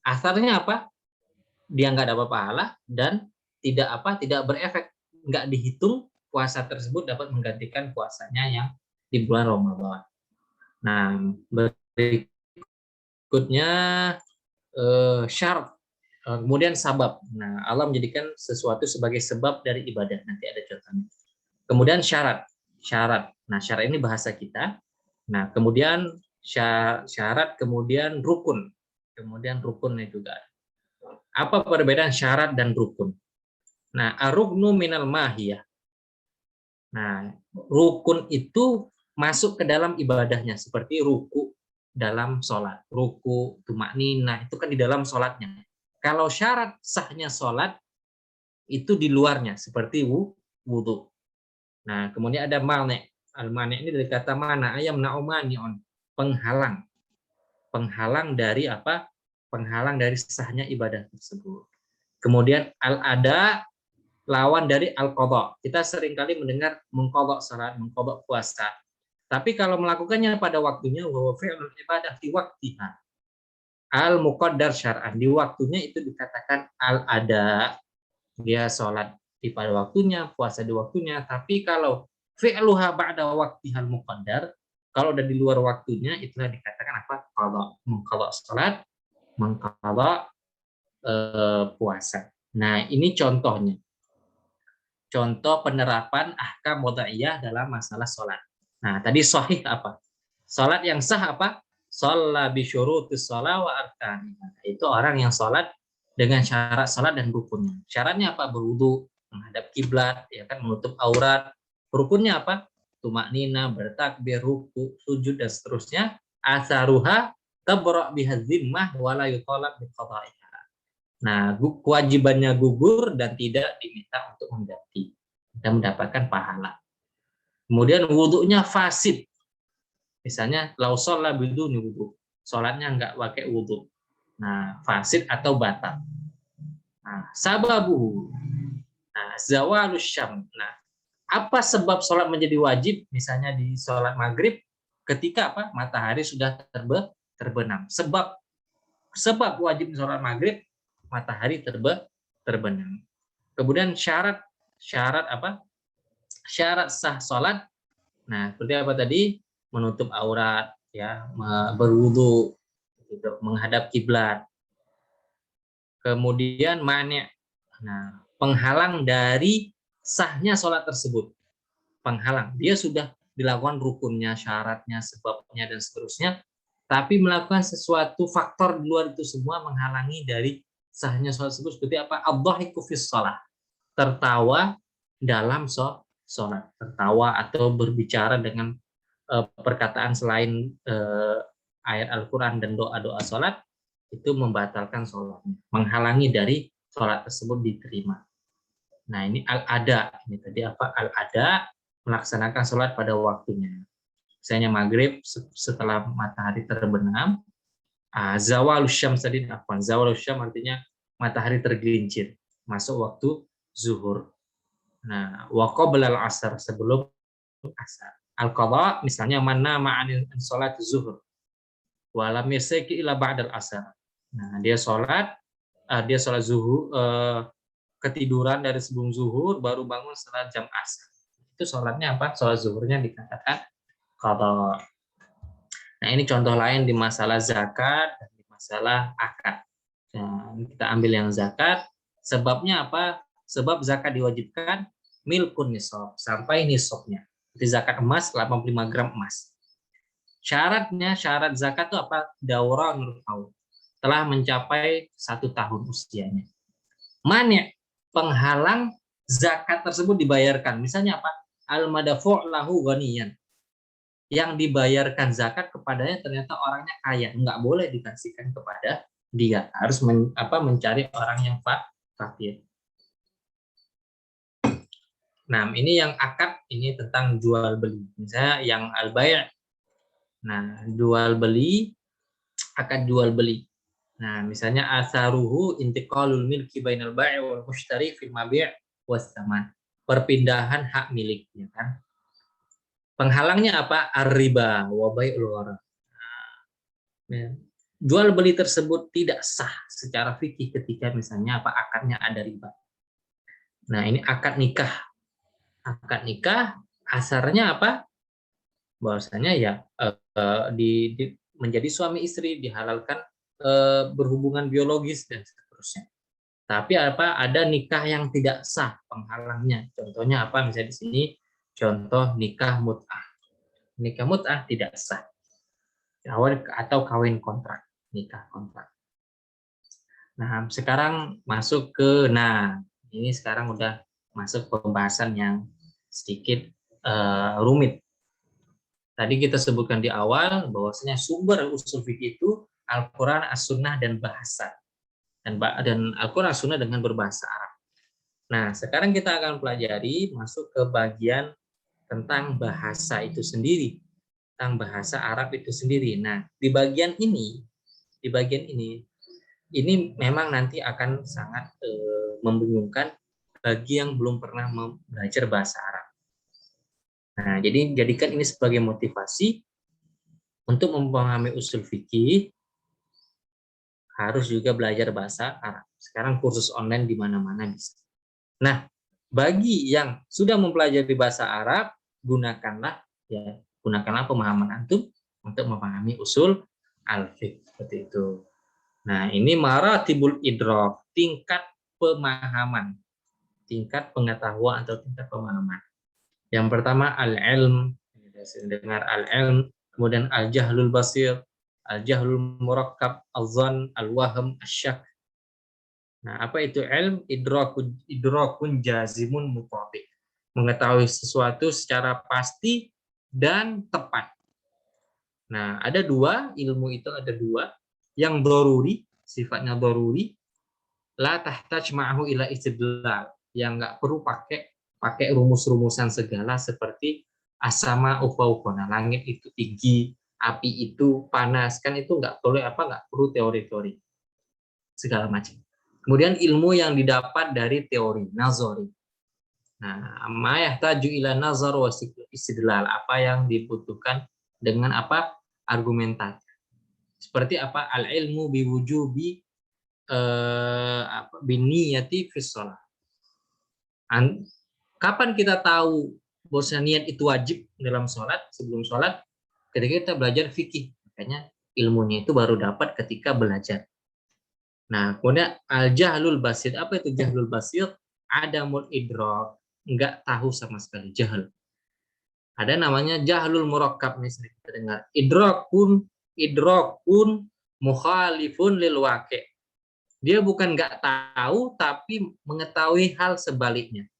Asarnya apa? Dia nggak dapat pahala dan tidak apa? Tidak berefek. Nggak dihitung puasa tersebut dapat menggantikan puasanya yang di bulan Ramadan. Nah, berikutnya syarat, kemudian sabab. Nah, Allah menjadikan sesuatu sebagai sebab dari ibadah. Nanti ada contohnya. Kemudian syarat. Nah, syarat ini bahasa kita. Nah, kemudian syarat, kemudian rukun. Kemudian rukunnya juga. Apa perbedaan syarat dan rukun? Nah, ar-ruknu minal mahiyah. Nah, rukun itu masuk ke dalam ibadahnya, seperti ruku dalam sholat. Ruku, tumakninah, itu kan di dalam sholatnya. Kalau syarat sahnya sholat, itu di luarnya, seperti wudhu. Nah, kemudian ada mane. Al-mane ini dari kata mana? Ayam naumanion, penghalang. Penghalang dari apa? Penghalang dari sahnya ibadah tersebut. Kemudian al-ada, lawan dari al-qadha. Kita seringkali mendengar mengqadha salat, mengqadha puasa. Tapi kalau melakukannya pada waktunya, wa fi'lul ibadah fi waqtiha. Al-muqaddar syar'an, di waktunya itu dikatakan al-ada. Dia sholat pada waktunya, puasa di waktunya. Tapi kalau fi'luha ba'da waqtihal muqaddar, kalau udah di luar waktunya, itulah dikatakan apa? Qadha, mengqadha salat, mengqadha puasa. Nah, ini contohnya. Contoh penerapan ahkam wada'iyah dalam masalah sholat. Nah, tadi sahih apa? Sholat yang sah apa? Sholat bisyurutis sholat wa arkan. Itu orang yang sholat dengan syarat sholat dan rukunnya. Syaratnya apa? Berwudu, menghadap kiblat, ya kan, menutup aurat. Rukunnya apa? Tumaknina, bertakbir, ruku, sujud dan seterusnya. Asaruha tabra' bihazimmah wa la yutalab biqada'iha. Nah, kewajibannya gugur dan tidak diminta untuk mengganti dan mendapatkan pahala. Kemudian wudunya fasid. Misalnya lau sholat biduni wudu. Sholatnya enggak pakai wudu. Nah, fasid atau batal. Nah, sababu. Nah, zawalus syam. Nah, Apa sebab sholat menjadi wajib? Misalnya di sholat maghrib, ketika apa? Matahari sudah terbenam. Sebab wajib sholat maghrib, matahari terbenam. Kemudian syarat apa? Syarat sah sholat. Nah, seperti apa tadi? Menutup aurat, ya, berwudu, gitu, menghadap kiblat. Kemudian mani'. Nah, penghalang dari sahnya sholat tersebut. Penghalang. Dia sudah dilakukan rukunnya, syaratnya, sebabnya, dan seterusnya. Tapi melakukan sesuatu faktor di luar itu semua menghalangi dari sahnya sholat tersebut. Seperti apa? Ad-dhahiku fis shalah. Tertawa dalam sholat. Tertawa atau berbicara dengan perkataan selain ayat Al-Quran dan doa-doa sholat, itu membatalkan sholatnya. Menghalangi dari sholat tersebut diterima. Nah, ini al-ada. Ini tadi apa? Al-ada, melaksanakan sholat pada waktunya. Misalnya maghrib setelah matahari terbenam, zawalus syams tadi, zawalus syams artinya matahari tergelincir, masuk waktu zuhur. Nah, wa qabla al-asar, sebelum asar. Al-qadha misalnya mana ma'an sholat zuhur, wa lam yasaki ila ba'dal asar. Nah, dia sholat zuhur, ketiduran dari sebelum zuhur, baru bangun setelah jam asar. Itu sholatnya apa? Sholat zuhurnya dikatakan qadha. Nah, ini contoh lain di masalah zakat dan di masalah akad. Nah, kita ambil yang zakat. Sebabnya apa? Sebab zakat diwajibkan milkun nisab, sampai nisabnya. Seperti zakat emas 85 gram emas. Syaratnya, syarat zakat itu apa? Dauranul haul. Telah mencapai 1 tahun usianya. Mani', penghalang zakat tersebut dibayarkan. Misalnya apa? Al-madafu' lahu ghaniyan. Yang dibayarkan zakat kepadanya ternyata orangnya kaya, nggak boleh dikasihkan kepada dia, harus mencari orang yang fakir. Nah, ini yang akad, ini tentang jual beli. Misalnya yang al-bai'. Nah, jual beli, akad jual beli. Nah, misalnya asaruhu intiqalul milki bainal bai' wal mushtari fil mabi' was saman. Perpindahan hak milik, ya kan? Penghalangnya apa? Ar-riba wa bai'ul wara. Nah, jual beli tersebut tidak sah secara fikih ketika misalnya apa akadnya ada riba. Nah, ini akad nikah. Akad nikah asarnya apa? Bahwasanya ya menjadi suami istri, dihalalkan berhubungan biologis dan seterusnya. Tapi apa? Ada nikah yang tidak sah penghalangnya. Contohnya apa? Misalnya di sini contoh nikah mut'ah. Nikah mut'ah tidak sah. Atau kawin kontrak, nikah kontrak. Nah, sekarang masuk ke, ini sekarang udah masuk pembahasan yang sedikit rumit. Tadi kita sebutkan di awal bahwasanya sumber usul fikih itu Al-Quran, As-Sunnah, dan bahasa. Dan Al-Quran, As-Sunnah dengan berbahasa Arab. Nah, sekarang kita akan pelajari masuk ke bagian tentang bahasa itu sendiri, tentang bahasa Arab itu sendiri. Nah, di bagian ini memang nanti akan sangat membingungkan bagi yang belum pernah belajar bahasa Arab. Nah, jadi jadikan ini sebagai motivasi untuk memahami usul fikih, harus juga belajar bahasa Arab. Sekarang kursus online di mana-mana bisa. Nah, bagi yang sudah mempelajari bahasa Arab, gunakanlah pemahaman antum untuk memahami usul al-fiqh, seperti itu. Nah, ini maratibul idrak, tingkat pemahaman, tingkat pengetahuan atau tingkat pemahaman. Yang pertama al-ilm, dengar al-ilm, kemudian al-jahlul basir, al-jahlul murakkab, al-dhann, al-wahm, asyak. Nah, apa itu ilm? Idrakun jazimun mutabiq. Mengetahui sesuatu secara pasti dan tepat. Nah, ada dua, ilmu itu ada dua. Yang daruri, sifatnya daruri, la tahtaj ma'ahu ila istidlal, yang nggak perlu pakai rumus-rumusan segala seperti asama ufaukona, langit itu tinggi, api itu panas, kan itu nggak perlu teori-teori segala macam. Kemudian ilmu yang didapat dari teori nazari. Nah, ma yahtaju ila nazar wa istidlal, apa yang dibutuhkan dengan apa? Argumentasi. Seperti apa? Al ilmu biwujubi biniyati fi shalah. Kapan kita tahu bahwa niat itu wajib dalam sholat, sebelum sholat? Ketika kita belajar fikih. Makanya ilmunya itu baru dapat ketika belajar. Nah, kemudian al-jahlul basit. Apa itu jahlul basit? Adamul idrak. Enggak tahu sama sekali, jahil. Ada namanya jahlul murakkab, nih sering kita dengar. Idrakun mukhalifun lil waqi'. Dia bukan enggak tahu, tapi mengetahui hal sebaliknya.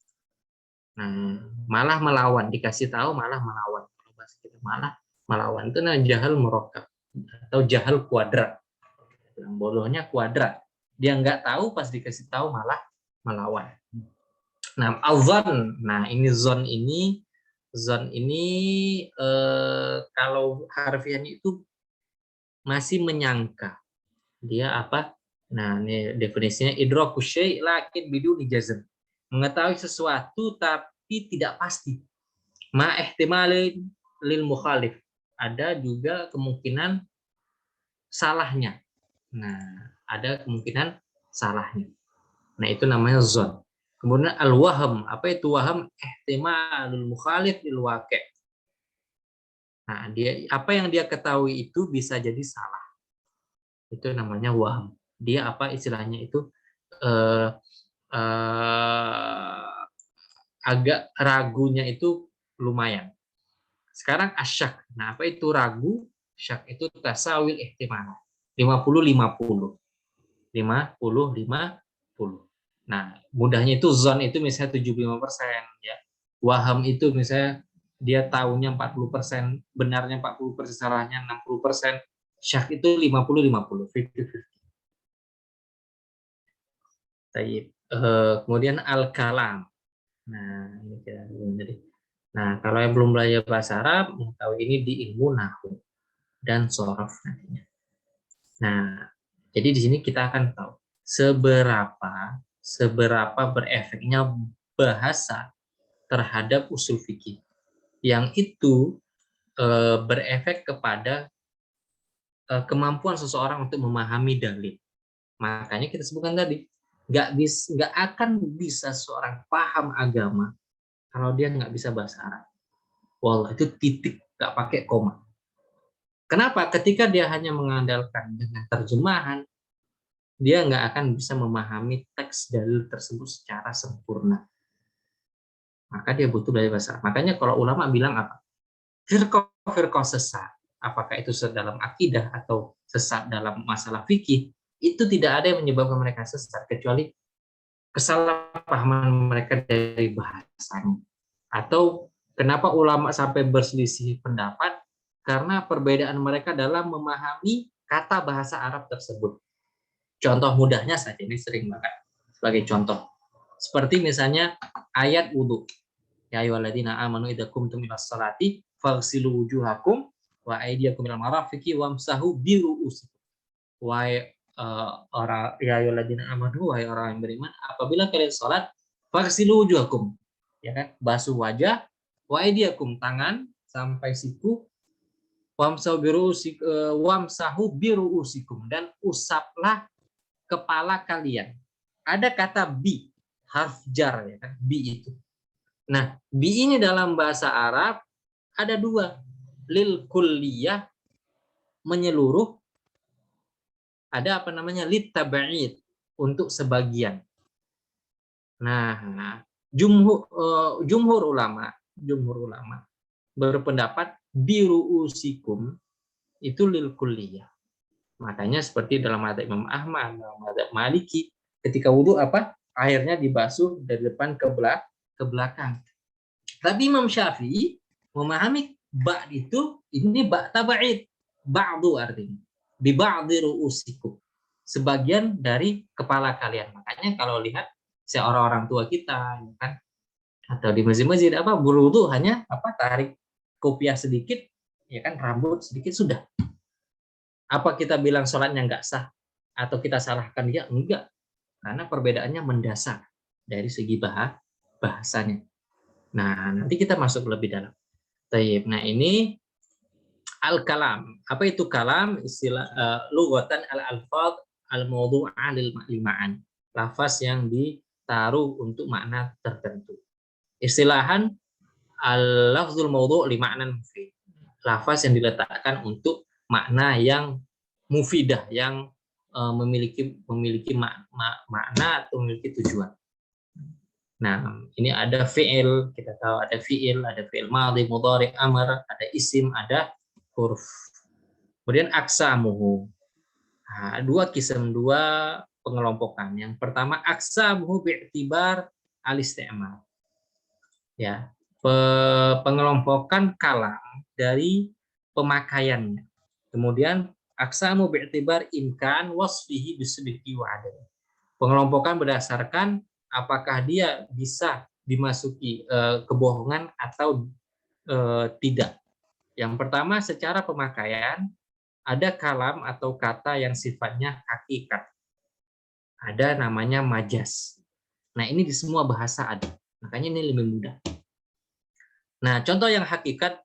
Nah, malah melawan, dikasih tahu malah melawan. Kalau bahasa kita malah melawan, itu namanya jahal murakkab atau jahal kuadrat. Bodohnya kuadrat. Dia nggak tahu, pas dikasih tahu malah melawan. Nah, al-zon. Nah, ini zon ini kalau harfiahnya itu masih menyangka. Dia apa? Nah, ini definisinya idraku syai' lakin biduni jazm. Mengetahui sesuatu tapi tidak pasti. Ma ihtimalin lil mukhalif. Ada juga kemungkinan salahnya. Nah, ada kemungkinan salahnya. Nah, itu namanya zon. Kemudian al-waham. Apa itu waham? Ihtimalul mukhalif lil waqi'. Nah, apa yang dia ketahui itu bisa jadi salah. Itu namanya waham. Dia apa istilahnya itu agak ragunya itu lumayan. Sekarang asyak. Nah, apa itu ragu? Syak itu tasawil ihtimal. 50-50. 50-50. Nah, mudahnya itu zon itu misalnya 75%. Ya. Waham itu misalnya dia tahunya 40%, benarnya 40%, salahnya 60%. Syak itu 50-50. 50-50. Kemudian al-kalam. Nah, ini kita jadi. Nah, kalau yang belum belajar bahasa Arab, mengetahui ini di ilmu nahwu dan shorof nantinya. Nah, jadi di sini kita akan tahu seberapa berefeknya bahasa terhadap usul fikih. Yang itu berefek kepada kemampuan seseorang untuk memahami dalil. Makanya kita sebutkan tadi, nggak akan bisa seorang paham agama kalau dia nggak bisa bahasa Arab. Wallah, itu titik, nggak pakai koma. Kenapa? Ketika dia hanya mengandalkan dengan terjemahan, dia nggak akan bisa memahami teks dalil tersebut secara sempurna. Maka dia butuh belajar bahasa Arab. Makanya kalau ulama bilang apa? Firqah sesat. Apakah itu sesat dalam akidah atau sesat dalam masalah fikih, itu tidak ada yang menyebabkan mereka sesat, kecuali kesalahpahaman mereka dari bahasanya. Atau kenapa ulama sampai berselisih pendapat? Karena perbedaan mereka dalam memahami kata bahasa Arab tersebut. Contoh mudahnya saja, ini sering banget sebagai contoh. Seperti misalnya ayat wudhu. Ya ayyuhalladzina amanu idza qumtum ilas sholati faghsilu wujuhakum wa aydiyakum ilal marafiqi wamsahu bi ru'usikum. Wahai orang ya ayyuhalladzina amanu, wahai orang yang beriman, apabila kalian salat faghsilu wujuhakum, ya kan, basuh wajah, wa aydiyakum, tangan sampai siku, wamsahu bi ru'usikum, dan usaplah kepala kalian. Ada kata bi, harf jar, ya kan, bi itu. Nah, bi ini dalam bahasa Arab ada dua, lil kulliyah, menyeluruh, ada apa namanya lit tab'id, untuk sebagian. Nah, jumhur ulama berpendapat biru usikum itu lil kulliyah. Makanya seperti dalam madzhab Imam Ahmad, dalam madzhab Maliki, ketika wudhu apa? Airnya dibasuh dari depan ke belakang. Tapi Imam Syafi'i memahami ba' itu, ini ba' tab'id, ba'du artinya. Bi ba'di ru'usikum. Sebagian dari kepala kalian. Makanya kalau lihat seorang tua kita, ya kan, atau di masjid-masjid apa, berwudu hanya apa, tarik kopiah sedikit, ya kan, rambut sedikit sudah. Apa kita bilang sholatnya nggak sah atau kita salahkan dia? Enggak, karena perbedaannya mendasar dari segi bahasanya. Nah, nanti kita masuk lebih dalam. Tayyib. Nah, ini al-kalam. Apa itu kalam? Istilah lughatan al-alfaz al-mawdu'ah lil ma'an. Lafaz yang ditaruh untuk makna tertentu. Istilahan al-lafzul mawdu' li ma'nan mufid. Lafaz yang diletakkan untuk makna yang mufidah, yang memiliki makna atau memiliki tujuan. Nah, ini ada fi'il, kita tahu ada fi'il madhi, mudhari, amr, ada isim, ada huruf. Kemudian aksamuhu. Nah, dua pengelompokan. Yang pertama aksamuhu bi'tibar al-isti'mal. Ya, pengelompokan kalam dari pemakaiannya. Kemudian aksamu bi'tibar imkan wasfihi bisidqi wa adl. Pengelompokan berdasarkan apakah dia bisa dimasuki kebohongan atau tidak. Yang pertama secara pemakaian ada kalam atau kata yang sifatnya hakikat. Ada namanya majas. Nah, ini di semua bahasa ada. Makanya ini lebih mudah. Nah, contoh yang hakikat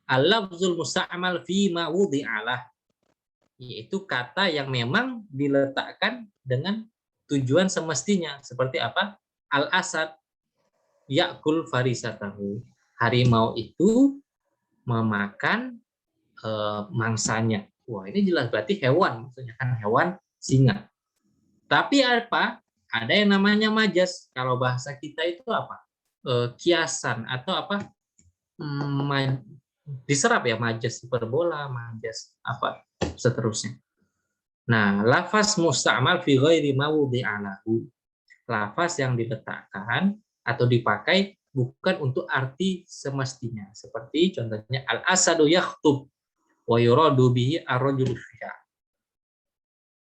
al-lafzul musta'mal fi ma wudi'alah, yaitu kata yang memang diletakkan dengan tujuan semestinya. Seperti apa? Al-asad ya'kul farisatahu. Harimau itu memakan mangsanya. Wah, ini jelas berarti hewan, maksudnya kan hewan singa. Tapi apa? Ada yang namanya majas. Kalau bahasa kita itu apa? Kiasan atau apa? Diserap ya, majas hiperbola, majas apa seterusnya. Nah, lafaz musta'mal fi ghairi mawdi'alahu. Lafaz yang diletakkan atau dipakai bukan untuk arti semestinya. Seperti contohnya al-asadu yakhtub wa yuradu bihi ar-rajulu fiha.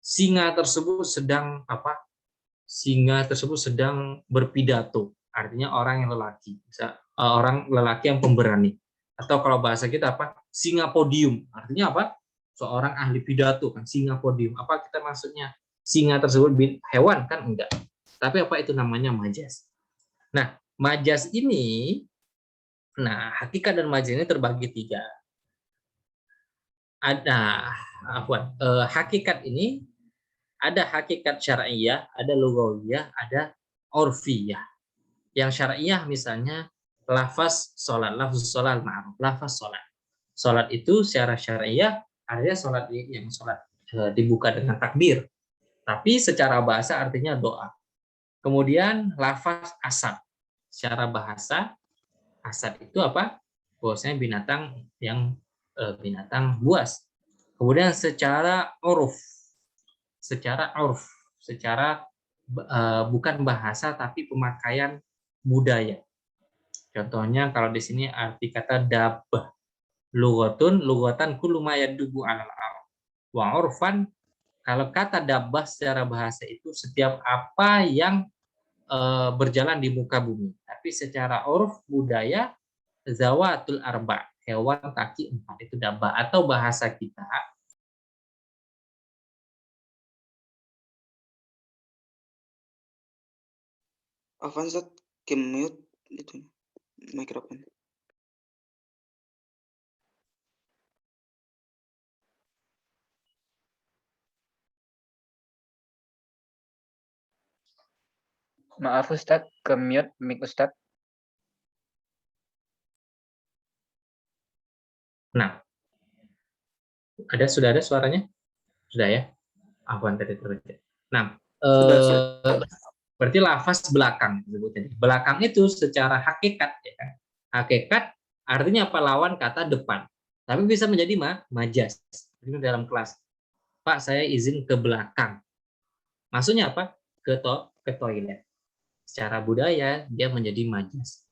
Singa tersebut sedang apa? Singa tersebut sedang berpidato. Artinya orang yang lelaki, orang lelaki yang pemberani. Atau kalau bahasa kita apa? Singa podium. Artinya apa? Seorang ahli pidato kan, singa podium. Apa kita maksudnya? Singa tersebut hewan kan? Enggak. Tapi apa itu namanya majas. Nah, majas ini, hakikat dan majas ini terbagi 3. Ada hakikat ini, ada hakikat syar'iyah, ada lughawiyah, ada urfiyah. Yang syar'iyah misalnya lafaz sholat, lafaz sholat ma'ruf, lafaz sholat. Sholat itu secara syar'iyah artinya sholat yang sholat dibuka dengan takbir. Tapi secara bahasa artinya doa. Kemudian lafaz asad. Secara bahasa asad itu apa? Bahwasanya binatang yang binatang buas. Kemudian secara urf, secara bukan bahasa tapi pemakaian budaya. Contohnya kalau di sini arti kata dabbah, lughatan kullu ma yadubu 'alal ard. Wa urfan, kalau kata dabbah secara bahasa itu setiap apa yang berjalan di muka bumi. Tapi secara urf budaya zawatul arba, hewan kaki 4 itu dabbah, atau bahasa kita Avanzat mute itu mikrofon. Maaf Ustadz, ke mute mic Ustadz. Nah, sudah ada suaranya? Sudah ya? Afwan tadi terjadi. Nah, berarti lafaz belakang disebutnya. Belakang itu secara hakikat ya kan. Hakikat artinya apa? Lawan kata depan. Tapi bisa menjadi majas. Ini dalam kelas. Pak, saya izin ke belakang. Maksudnya apa? Ke toilet. Secara budaya dia menjadi majas.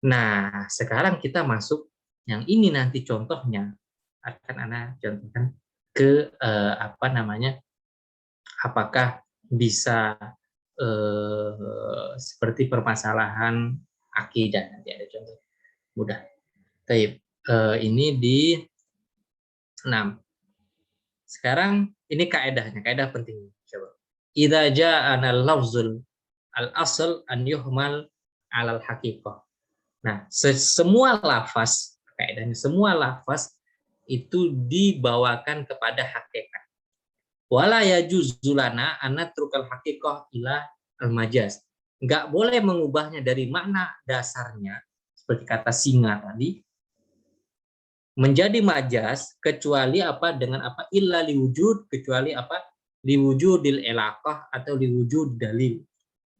Nah, sekarang kita masuk yang ini, nanti contohnya akan Ana contohkan ke apakah bisa seperti permasalahan akidah, nanti ada contoh mudah. Baik, ini di 6. Sekarang ini kaedahnya, kaedah penting. Coba idza ja'ana al-lafzul al-asl an yuhmal 'alal haqiqah. Nah, semua lafaz, kaidahnya semua lafaz itu dibawakan kepada hakikat. Wala yajuzu lana an natrukal haqiqah ila al-majaz. Enggak boleh mengubahnya dari makna dasarnya seperti kata singa tadi menjadi majas kecuali apa dengan apa illa liwujud, kecuali apa liwujudil ilaqah atau liwujud dalil.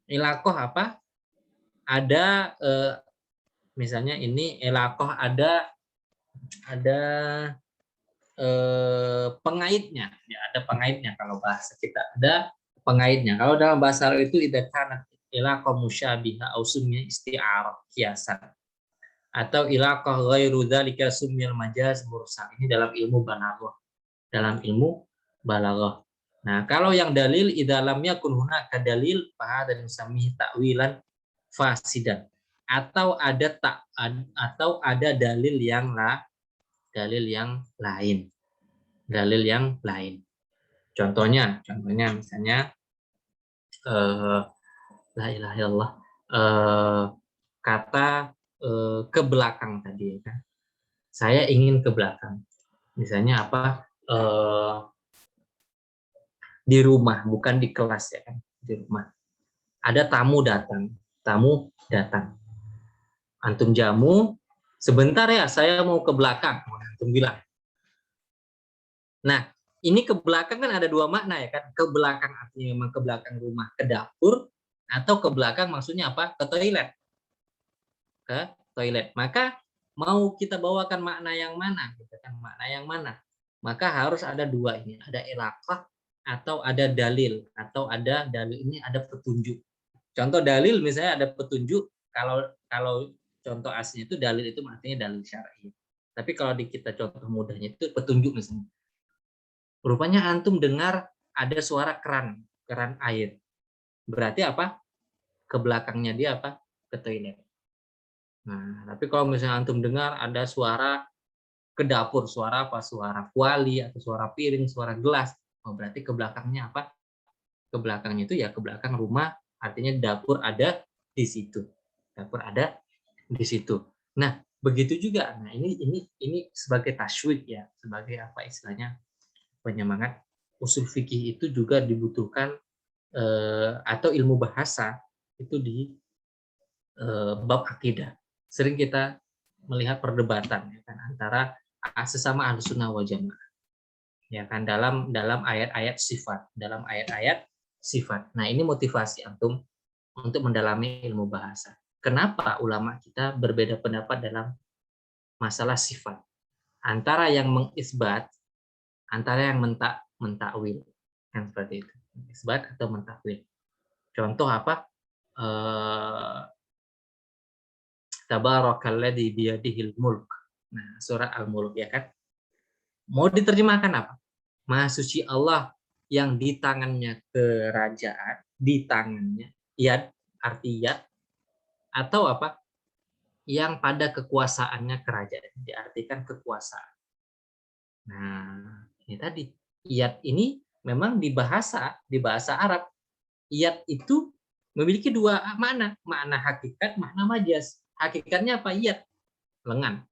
Ilaqah apa? Ada misalnya ini ilaqah ada pengaitnya, ya ada pengaitnya kalau bahasa kita ada pengaitnya. Kalau dalam bahasa Arab itu idza kanat ilaqah musyabiha au summiya isti'arah kiasan atau ilaqah ghairu dzalika summiyal majaz mursal. Ini dalam ilmu balaghah. Dalam ilmu balaghah. Nah, kalau yang dalil idza lam yakun hunaka dalil fa hadzal yusammi ta'wilan fasidan. Atau ada dalil yang lain. Dalil yang lain. Contohnya misalnya la ilaha illallah kata ke belakang tadi kan. Saya ingin ke belakang. Misalnya apa? Di rumah, bukan di kelas ya kan, di rumah. Ada tamu datang. Antum jamu, sebentar ya, saya mau ke belakang. Antum bilang. Nah, ini ke belakang kan ada dua makna ya kan. Ke belakang artinya memang ke belakang rumah, ke dapur, atau ke belakang maksudnya apa? Ke toilet. Ke toilet. Maka mau kita bawakan makna yang mana? Makna yang mana? Maka harus ada dua ini. Ada ilaqah atau ada dalil. Atau ada dalil ini ada petunjuk. Contoh dalil misalnya ada petunjuk. Kalau contoh aslinya itu dalil itu artinya dalil syar'i. Tapi kalau di kita contoh mudahnya itu petunjuk misalnya. Rupanya antum dengar ada suara keran air. Berarti apa? Ke belakangnya dia apa? Ke toilet. Nah, tapi kalau misalnya antum dengar ada suara ke dapur, suara apa? Suara kuali atau suara piring, suara gelas. Oh, berarti ke belakangnya apa? Ke belakangnya itu ya ke belakang rumah, artinya dapur ada di situ. Dapur ada di situ. Nah, begitu juga. Nah, ini sebagai tasywik ya, sebagai apa istilahnya? Penyemangat. Usul fikih itu juga dibutuhkan atau ilmu bahasa itu di bab akidah. Sering kita melihat perdebatan ya kan, antara sesama Ahlussunnah wal Jamaah. Ya kan dalam ayat-ayat sifat, Nah, ini motivasi antum untuk mendalami ilmu bahasa. Kenapa ulama kita berbeda pendapat dalam masalah sifat? Antara yang mengisbat, antara yang mentakwil. Kan seperti itu. Isbat atau mentakwil. Contoh apa? Tabarakalladzi biyadihil mulk. Nah, surah Al-Mulk ya kan. Mau diterjemahkan apa? Maha suci Allah yang di tangannya kerajaan, di tangannya, yad, arti yad, atau apa? Yang pada kekuasaannya kerajaan, diartikan kekuasaan. Nah, ini tadi. Yad ini memang di bahasa Arab, yad itu memiliki dua makna, makna hakikat, makna majaz. Hakikatnya apa? Yad, lengan.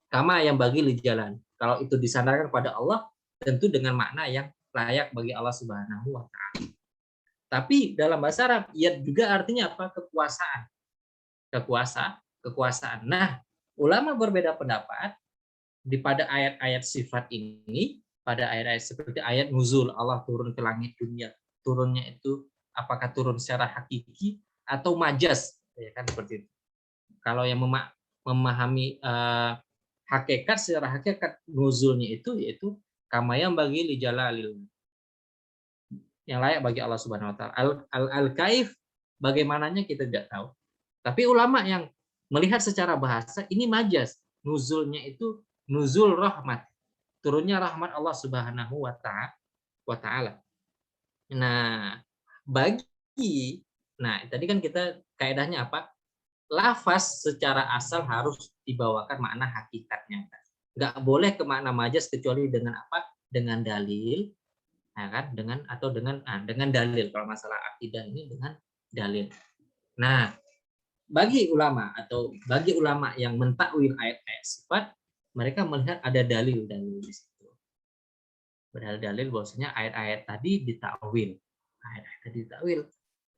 Kama yang bagi li jalan. Kalau itu disandarkan pada Allah, tentu dengan makna yang layak bagi Allah Subhanahu wa taala. Tapi dalam bahasa Arab, yad juga artinya apa? Kekuasaan. Nah, ulama berbeda pendapat pada ayat-ayat sifat ini, pada ayat-ayat seperti ayat nuzul, Allah turun ke langit dunia. Turunnya itu apakah turun secara hakiki atau majaz, ya kan seperti itu. Kalau yang memahami hakikat, secara hakikat nuzulnya itu yaitu kamayang bagi li jalalil, yang layak bagi Allah Subhanahu wa taala. Al-kaif bagaimananya kita tidak tahu. Tapi ulama yang melihat secara bahasa ini majaz. Nuzulnya itu nuzul rahmat. Turunnya rahmat Allah Subhanahu wa taala. Nah, tadi kan kita kaidahnya apa? Lafaz secara asal harus dibawakan makna hakikatnya. Nggak boleh ke makna majaz kecuali dengan apa? Dengan dalil Nah, kan dengan dalil. Kalau masalah akidah ini dengan dalil. Nah, bagi ulama yang mentakwil ayat-ayat sifat, mereka melihat ada dalil-dalil di situ. Dalil bahwasanya ayat-ayat tadi ditakwil. Ayat-ayat tadi ditakwil.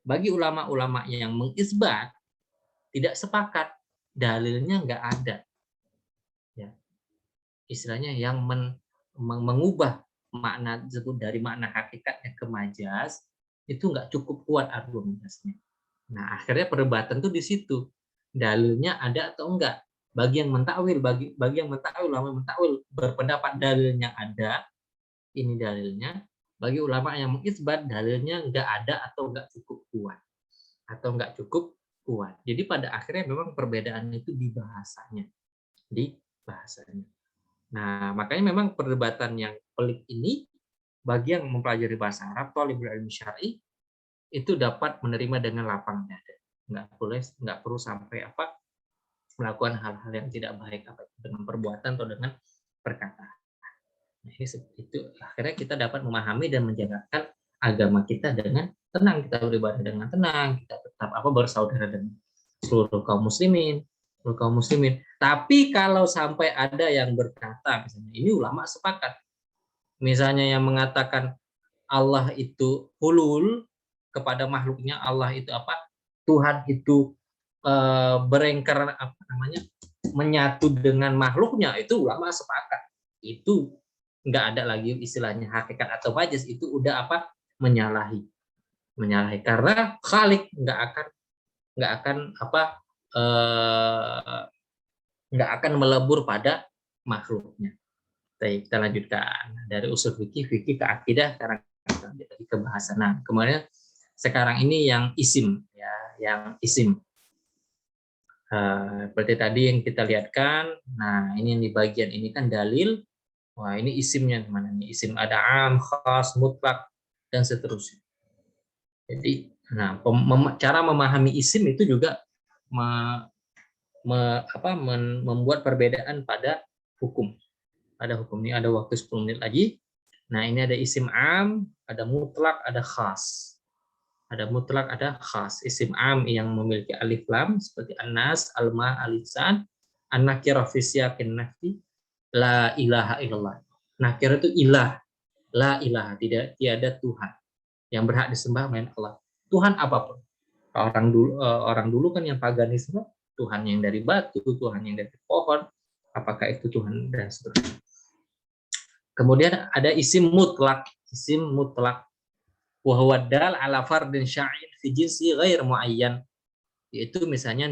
Bagi ulama-ulama yang mengisbat, tidak sepakat, dalilnya nggak ada. Ya. Istilahnya yang mengubah makna tersebut dari makna hakikatnya ke majaz, itu nggak cukup kuat argumentasinya. Nah, akhirnya perdebatan tuh di situ. Dalilnya ada atau enggak. Bagi yang mentakwil, ulama mentakwil berpendapat dalilnya ada, ini dalilnya. Bagi ulama yang mengisbat, dalilnya enggak ada atau enggak cukup kuat. Jadi pada akhirnya memang perbedaan itu di bahasanya. Nah, makanya memang perdebatan yang pelik ini bagi yang mempelajari bahasa Arab, thalibul ilmi syar'i, itu dapat menerima dengan lapang dada. Nggak perlu sampai melakukan hal-hal yang tidak baik dengan perbuatan atau dengan perkataan. Nah, ini seperti itu. Akhirnya kita dapat memahami dan menjalankan agama kita dengan tenang, kita beribadah dengan tenang, kita tetap bersaudara dengan seluruh kaum muslimin. Tapi kalau sampai ada yang berkata, misalnya ini ulama sepakat, misalnya yang mengatakan Allah itu hulul kepada makhluknya, Allah itu Tuhan itu berengker menyatu dengan makhluknya, itu ulama sepakat. Itu nggak ada lagi istilahnya hakikat atau majaz, itu udah menyalahi karena Khalik nggak akan melebur pada makhluknya. Baik, kita lanjutkan dari usul fikih ke akidah, sekarang ke bahasa. Nah, kemudian sekarang ini yang isim, ya, yang isim. Seperti tadi yang kita lihatkan. Nah, ini di bagian ini kan dalil. Wah, ini isimnya mana nih? Isim ada am, khas, mutlak, dan seterusnya. Jadi, nah, cara memahami isim itu juga membuat perbedaan pada hukum. Ada hukum ini, ada waktu 10 menit lagi. Nah, ini ada isim am, ada mutlak, ada khas. Ada mutlak, ada khas. Isim am yang memiliki alif lam seperti an-nas, al-ma, al-insan, an-nakirah fi siyaqin nafi, la ilaha illallah. Nakirah itu ilah, la ilaha, tiada Tuhan yang berhak disembah melainkan Allah. Tuhan apapun. Orang dulu kan yang paganisme, Tuhan yang dari batu, Tuhan yang dari pohon, apakah itu Tuhan dan seterusnya. Kemudian ada isim mutlak, wa huwa dal ala fardin sya'in fi jinsi ghair muayyan, yaitu misalnya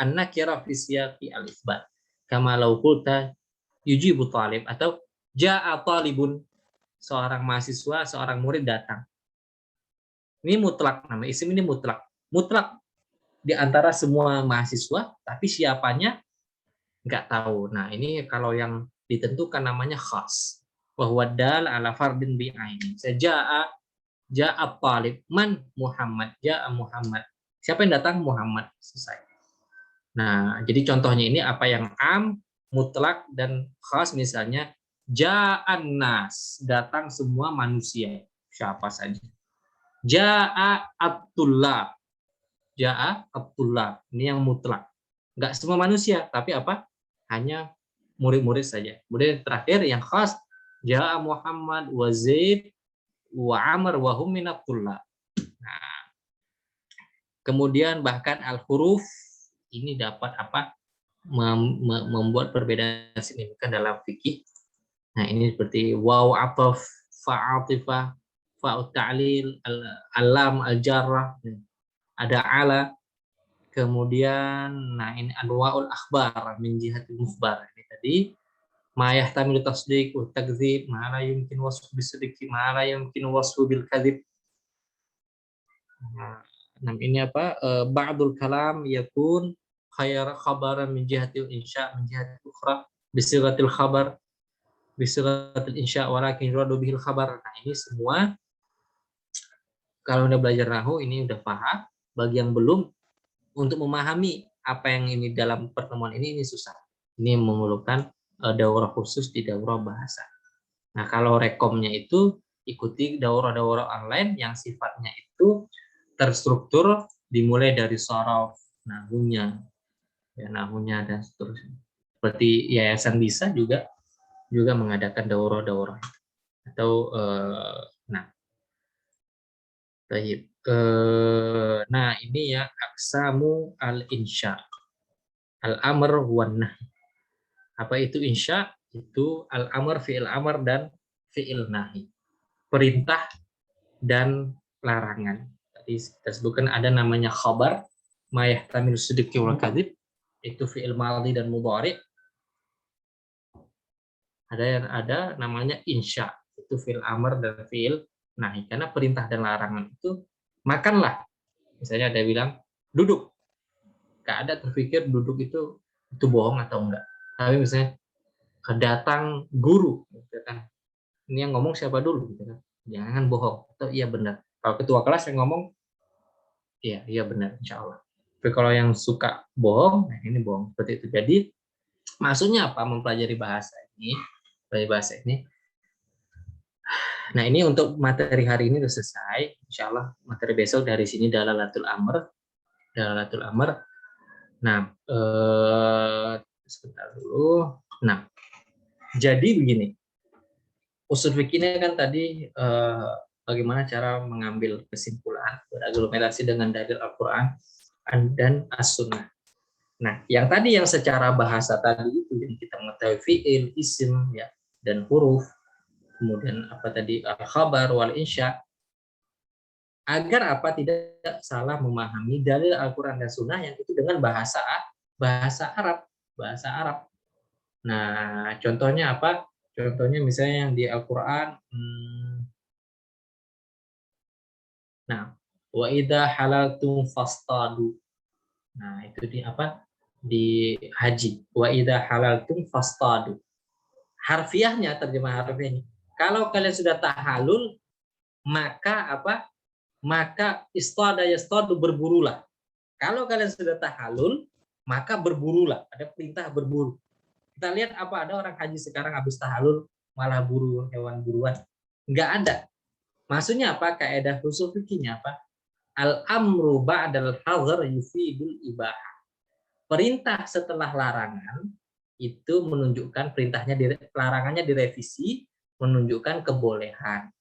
an-nakira fi siyaqi al-itsbat, kama law qulta yujibu talib, atau ja'a talibun, seorang mahasiswa, seorang murid datang. Ini mutlak, nama isim ini mutlak di antara semua mahasiswa, tapi siapanya nggak tahu. Nah, ini kalau yang ditentukan namanya khas. Bahwa dal ala fardin bi'aini. Ja'a talib, man Muhammad, ja'a Muhammad. Siapa yang datang? Muhammad. Selesai. Nah, jadi contohnya ini apa yang am, mutlak, dan khas, misalnya ja'an nas, datang semua manusia, siapa saja. Ja'a Abdullah. Ja'a Abdullah. Ini yang mutlak. Enggak semua manusia, tapi hanya murid-murid saja. Kemudian terakhir yang khas, Ja'a Muhammad wa Zaid wa Amr wa hum min Abdullah. Nah, kemudian bahkan al-huruf ini dapat membuat perbedaan signifikan dalam fikih. Nah, ini seperti waw ataf, fa'atifah, fa'ut ta'lil, al-lam, al-jarrah, ada ala. Kemudian, nah ini anwa'ul akhbar min jihatil mukhbar. Ini tadi ma yahtamilu tasdiq wa takdzib, ma la yumkin wasfu bisidqi, ma la yumkin wasfu bil kadzib. Nah, ini ba'dul kalam yakun khayar khabaran min jihatil insya, min jihatil ukhra bisighatil khabar, bisighatil insya walakin yuradu bihil khabar. Nah, ini semua kalau udah belajar nahwu ini udah paham. Bagi yang belum, untuk memahami apa yang ini dalam pertemuan ini susah. Ini memerlukan daurah khusus di daurah bahasa. Nah, kalau rekomnya itu ikuti daurah-daurah online yang sifatnya itu terstruktur, dimulai dari sorof, nahunya, ya, nahunya dan seterusnya. Seperti Yayasan Bisa juga mengadakan daurah-daurah atau nah, baik. Nah ini ya aksamu al-insya, al-amr wan nahy. Apa itu insya? Itu al-amr, fi'il amr dan fi'il nahi. Perintah dan larangan. Tadi kita sebutkan ada namanya khabar, ma yahtamilu sidqi wal kadzib, itu fi'il madhi dan mudhari. Ada namanya insya, itu fi'il amr dan fi'il nahi. Karena perintah dan larangan itu makanlah. Misalnya ada bilang duduk. Gak ada terpikir duduk itu bohong atau enggak. Tapi misalnya datang guru, gitu kan. Ini yang ngomong siapa dulu, gitu kan. Jangan bohong atau iya benar. Kalau ketua kelas yang ngomong iya benar insya Allah. Tapi kalau yang suka bohong, nah ini bohong seperti itu. Jadi maksudnya apa mempelajari bahasa ini? Nah ini untuk materi hari ini sudah selesai. Insya Allah materi besok dari sini dalalatul amr. Nah sebentar dulu. Nah jadi begini. Usul fikih ini kan tadi bagaimana cara mengambil kesimpulan berargumentasi dengan dalil Al-Quran dan As-Sunnah. Nah, yang tadi yang secara bahasa tadi itu yang kita mengetahui fi'il, isim, ya, dan huruf, kemudian apa tadi al-khabar wal insya, agar apa tidak salah memahami dalil Al-Quran dan Sunnah yang itu dengan bahasa Arab. Nah, contohnya apa? Contohnya misalnya yang di Al-Quran, nah, wa idza halaltum fastadu. Nah, itu di apa? Di haji. Wa idza halaltum fastadu. Harfiahnya, terjemah harfiahnya. Kalau kalian sudah tahalul, maka apa? Maka istada yastadu, berburulah. Kalau kalian sudah tahalul, maka berburulah. Ada perintah berburu. Kita lihat apa ada orang haji sekarang habis tahalul malah buru hewan buruan. Enggak ada. Maksudnya apa? Kaidah usul fikihnya apa? Al-amru ba'dal hadzar yufidul ibahah. Perintah setelah larangan itu menunjukkan larangannya direvisi, menunjukkan kebolehan.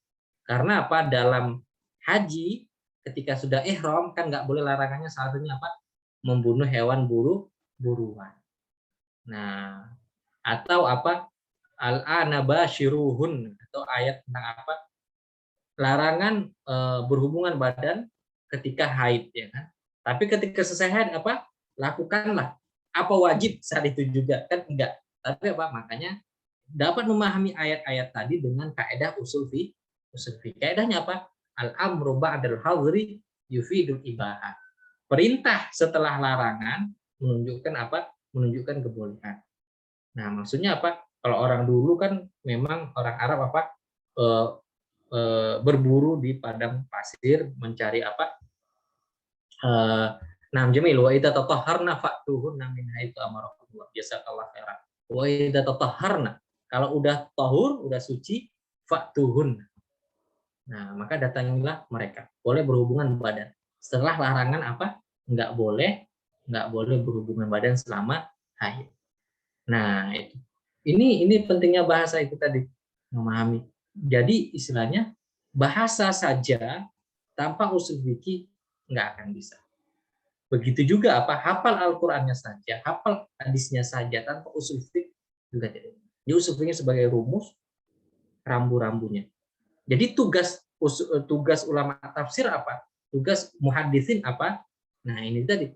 Karena apa? Dalam haji ketika sudah ihram kan nggak boleh, larangannya salah satunya apa? Membunuh hewan buruan. Nah, atau apa? Al-ana basyiruhun, atau ayat tentang apa? Larangan berhubungan badan ketika haid, ya kan? Tapi ketika selesai haid apa? Lakukanlah. Apa wajib saat itu juga? Kan enggak. Tapi apa? Makanya dapat memahami ayat-ayat tadi dengan kaidah usul fiqh. Kaidahnya apa? Al-amru ba'dal hadri yufidul ibahah. Perintah setelah larangan menunjukkan apa? Menunjukkan kebolehan. Nah, maksudnya apa? Kalau orang dulu kan memang orang Arab apa? Berburu di padang pasir mencari apa? Nam jamil wa idza tatahharna fa'tuhunna min haitsu amarakumullah. Jazakallahu khairan. Wa idza tatahharna, kalau udah tahur, udah suci, fa'tuhun. Nah, maka datangilah mereka. Boleh berhubungan badan. Setelah larangan apa? Enggak boleh berhubungan badan selama haid. Nah, itu. Ini pentingnya bahasa itu tadi, memahami. Jadi istilahnya bahasa saja tanpa usul fikih nggak akan bisa. Begitu juga apa? Hafal Al-Qur'annya saja, hafal hadisnya saja tanpa usul fikih juga tidak. Jadi usul fikih sebagai rumus, rambu-rambunya. Jadi tugas ulama tafsir apa? Tugas muhaddisin apa? Nah, ini tadi.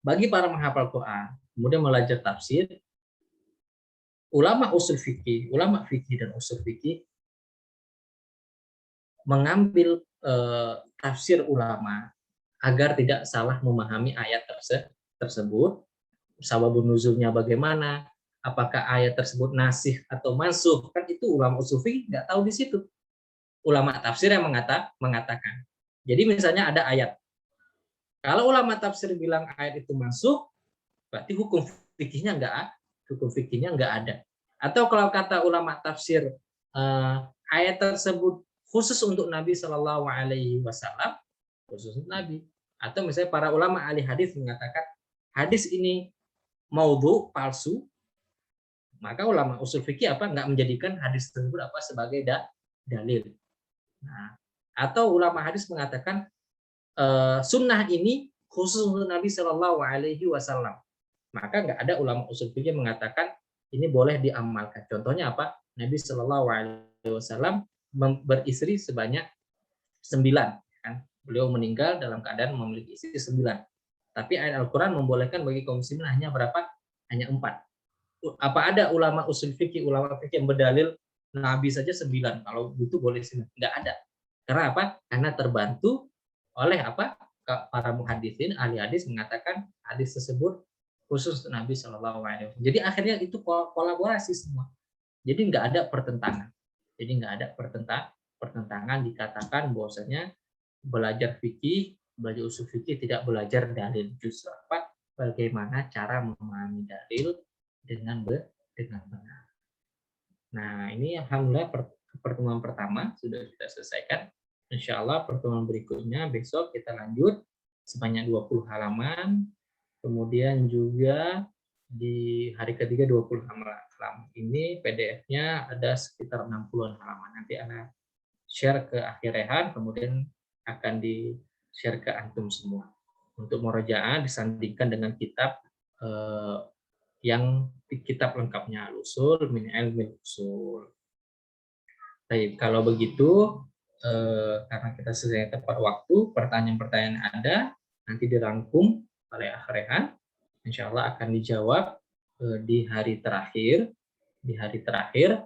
Bagi para menghafal Quran, kemudian belajar tafsir, ulama fikih dan usul fikih mengambil tafsir ulama agar tidak salah memahami ayat tersebut, sababun nuzulnya bagaimana, apakah ayat tersebut nasih atau mansuh, kan itu ulama usul fikih nggak tahu di situ. Ulama tafsir yang mengatakan. Jadi misalnya ada ayat, kalau ulama tafsir bilang ayat itu mansuh, berarti hukum fikihnya nggak ada. Atau kalau kata ulama tafsir ayat tersebut khusus untuk Nabi Shallallahu Alaihi Wasallam, khusus untuk Nabi. Atau misalnya para ulama ahli hadis mengatakan hadis ini maudhu, palsu, maka ulama usul fikih nggak menjadikan hadis tersebut sebagai dalil. Nah, atau ulama hadis mengatakan sunnah ini khusus untuk Nabi Shallallahu Alaihi Wasallam, maka nggak ada ulama usul fikih mengatakan ini boleh diamalkan. Contohnya apa? Nabi Shallallahu Alaihi Wasallam beristri sebanyak 9, kan? Beliau meninggal dalam keadaan memiliki istri 9. Tapi ayat Al-Quran membolehkan bagi kaum muslimin hanya berapa? Hanya 4. Apa ada ulama usul fikih, ulama fikih yang berdalil Nabi saja 9, kalau butuh boleh 9? Nggak ada. Karena apa? Karena terbantu oleh para muhaditsin, ahli hadis mengatakan hadis tersebut khusus untuk Nabi Shallallahu Alaihi Wasallam. Jadi akhirnya itu kolaborasi semua. Jadi nggak ada pertentangan. Jadi nggak ada pertentangan dikatakan bahwasanya belajar fikih, belajar usul fikih tidak belajar dalil. Justru bagaimana cara memahami dalil dengan benar. Nah, ini alhamdulillah pertemuan pertama sudah kita selesaikan. Insya Allah pertemuan berikutnya besok kita lanjut sebanyak 20 halaman. Kemudian juga di hari ketiga 20 halaman. Ini PDF-nya ada sekitar 60-an halaman. Nanti Anda share ke akhir Rehan, kemudian akan di-share ke antum semua. Untuk murojaah disandingkan dengan kitab yang kitab lengkapnya Al-Usul min Ilmil Usul. Baik, kalau begitu karena kita selesai tepat waktu, pertanyaan-pertanyaan ada nanti dirangkum oleh Akh Rehan, insya Allah akan dijawab di hari terakhir. Di hari terakhir,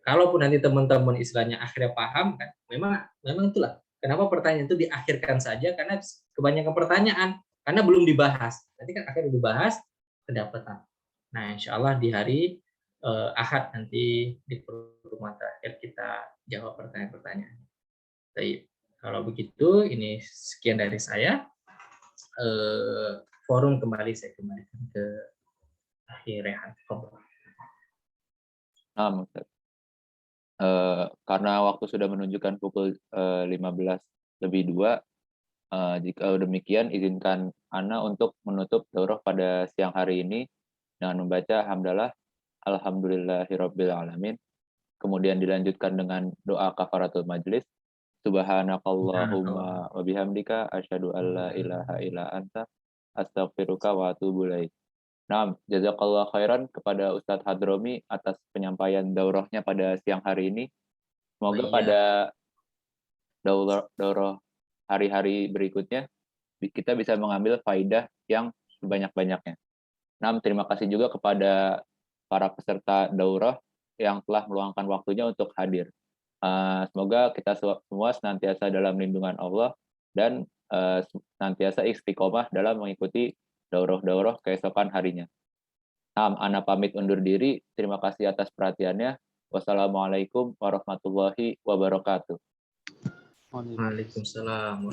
kalaupun nanti teman-teman istilahnya akhirnya paham, kan memang itulah kenapa pertanyaan itu diakhirkan saja, karena kebanyakan pertanyaan karena belum dibahas. Nanti kan akhirnya dibahas kedapatan. Nah, insya Allah di hari Ahad nanti di pertemuan terakhir kita jawab pertanyaan-pertanyaan. Baik, kalau begitu ini sekian dari saya. Forum kembali saya kembalikan ke akhir Rehan. Nah, Ustaz. Karena waktu sudah menunjukkan pukul 15:02, jika demikian izinkan Ana untuk menutup daurah pada siang hari ini dengan membaca hamdalah alhamdulillahirabbil alamin. Kemudian dilanjutkan dengan doa kafaratul majlis. Subhanakallahumma wa bihamdika asyhadu an la ilaha illa anta astaghfiruka wa atubu ilaik. Nah, jazakallah khairan kepada Ustadz Hadromi atas penyampaian daurahnya pada siang hari ini. Semoga pada daurah hari-hari berikutnya kita bisa mengambil faidah yang sebanyak-banyaknya. Nah, terima kasih juga kepada para peserta daurah yang telah meluangkan waktunya untuk hadir. Semoga kita semua senantiasa dalam lindungan Allah dan senantiasa istiqomah dalam mengikuti daurah-daurah keesokan harinya. Ana pamit undur diri. Terima kasih atas perhatiannya. Wassalamualaikum warahmatullahi wabarakatuh. Waalaikumsalam.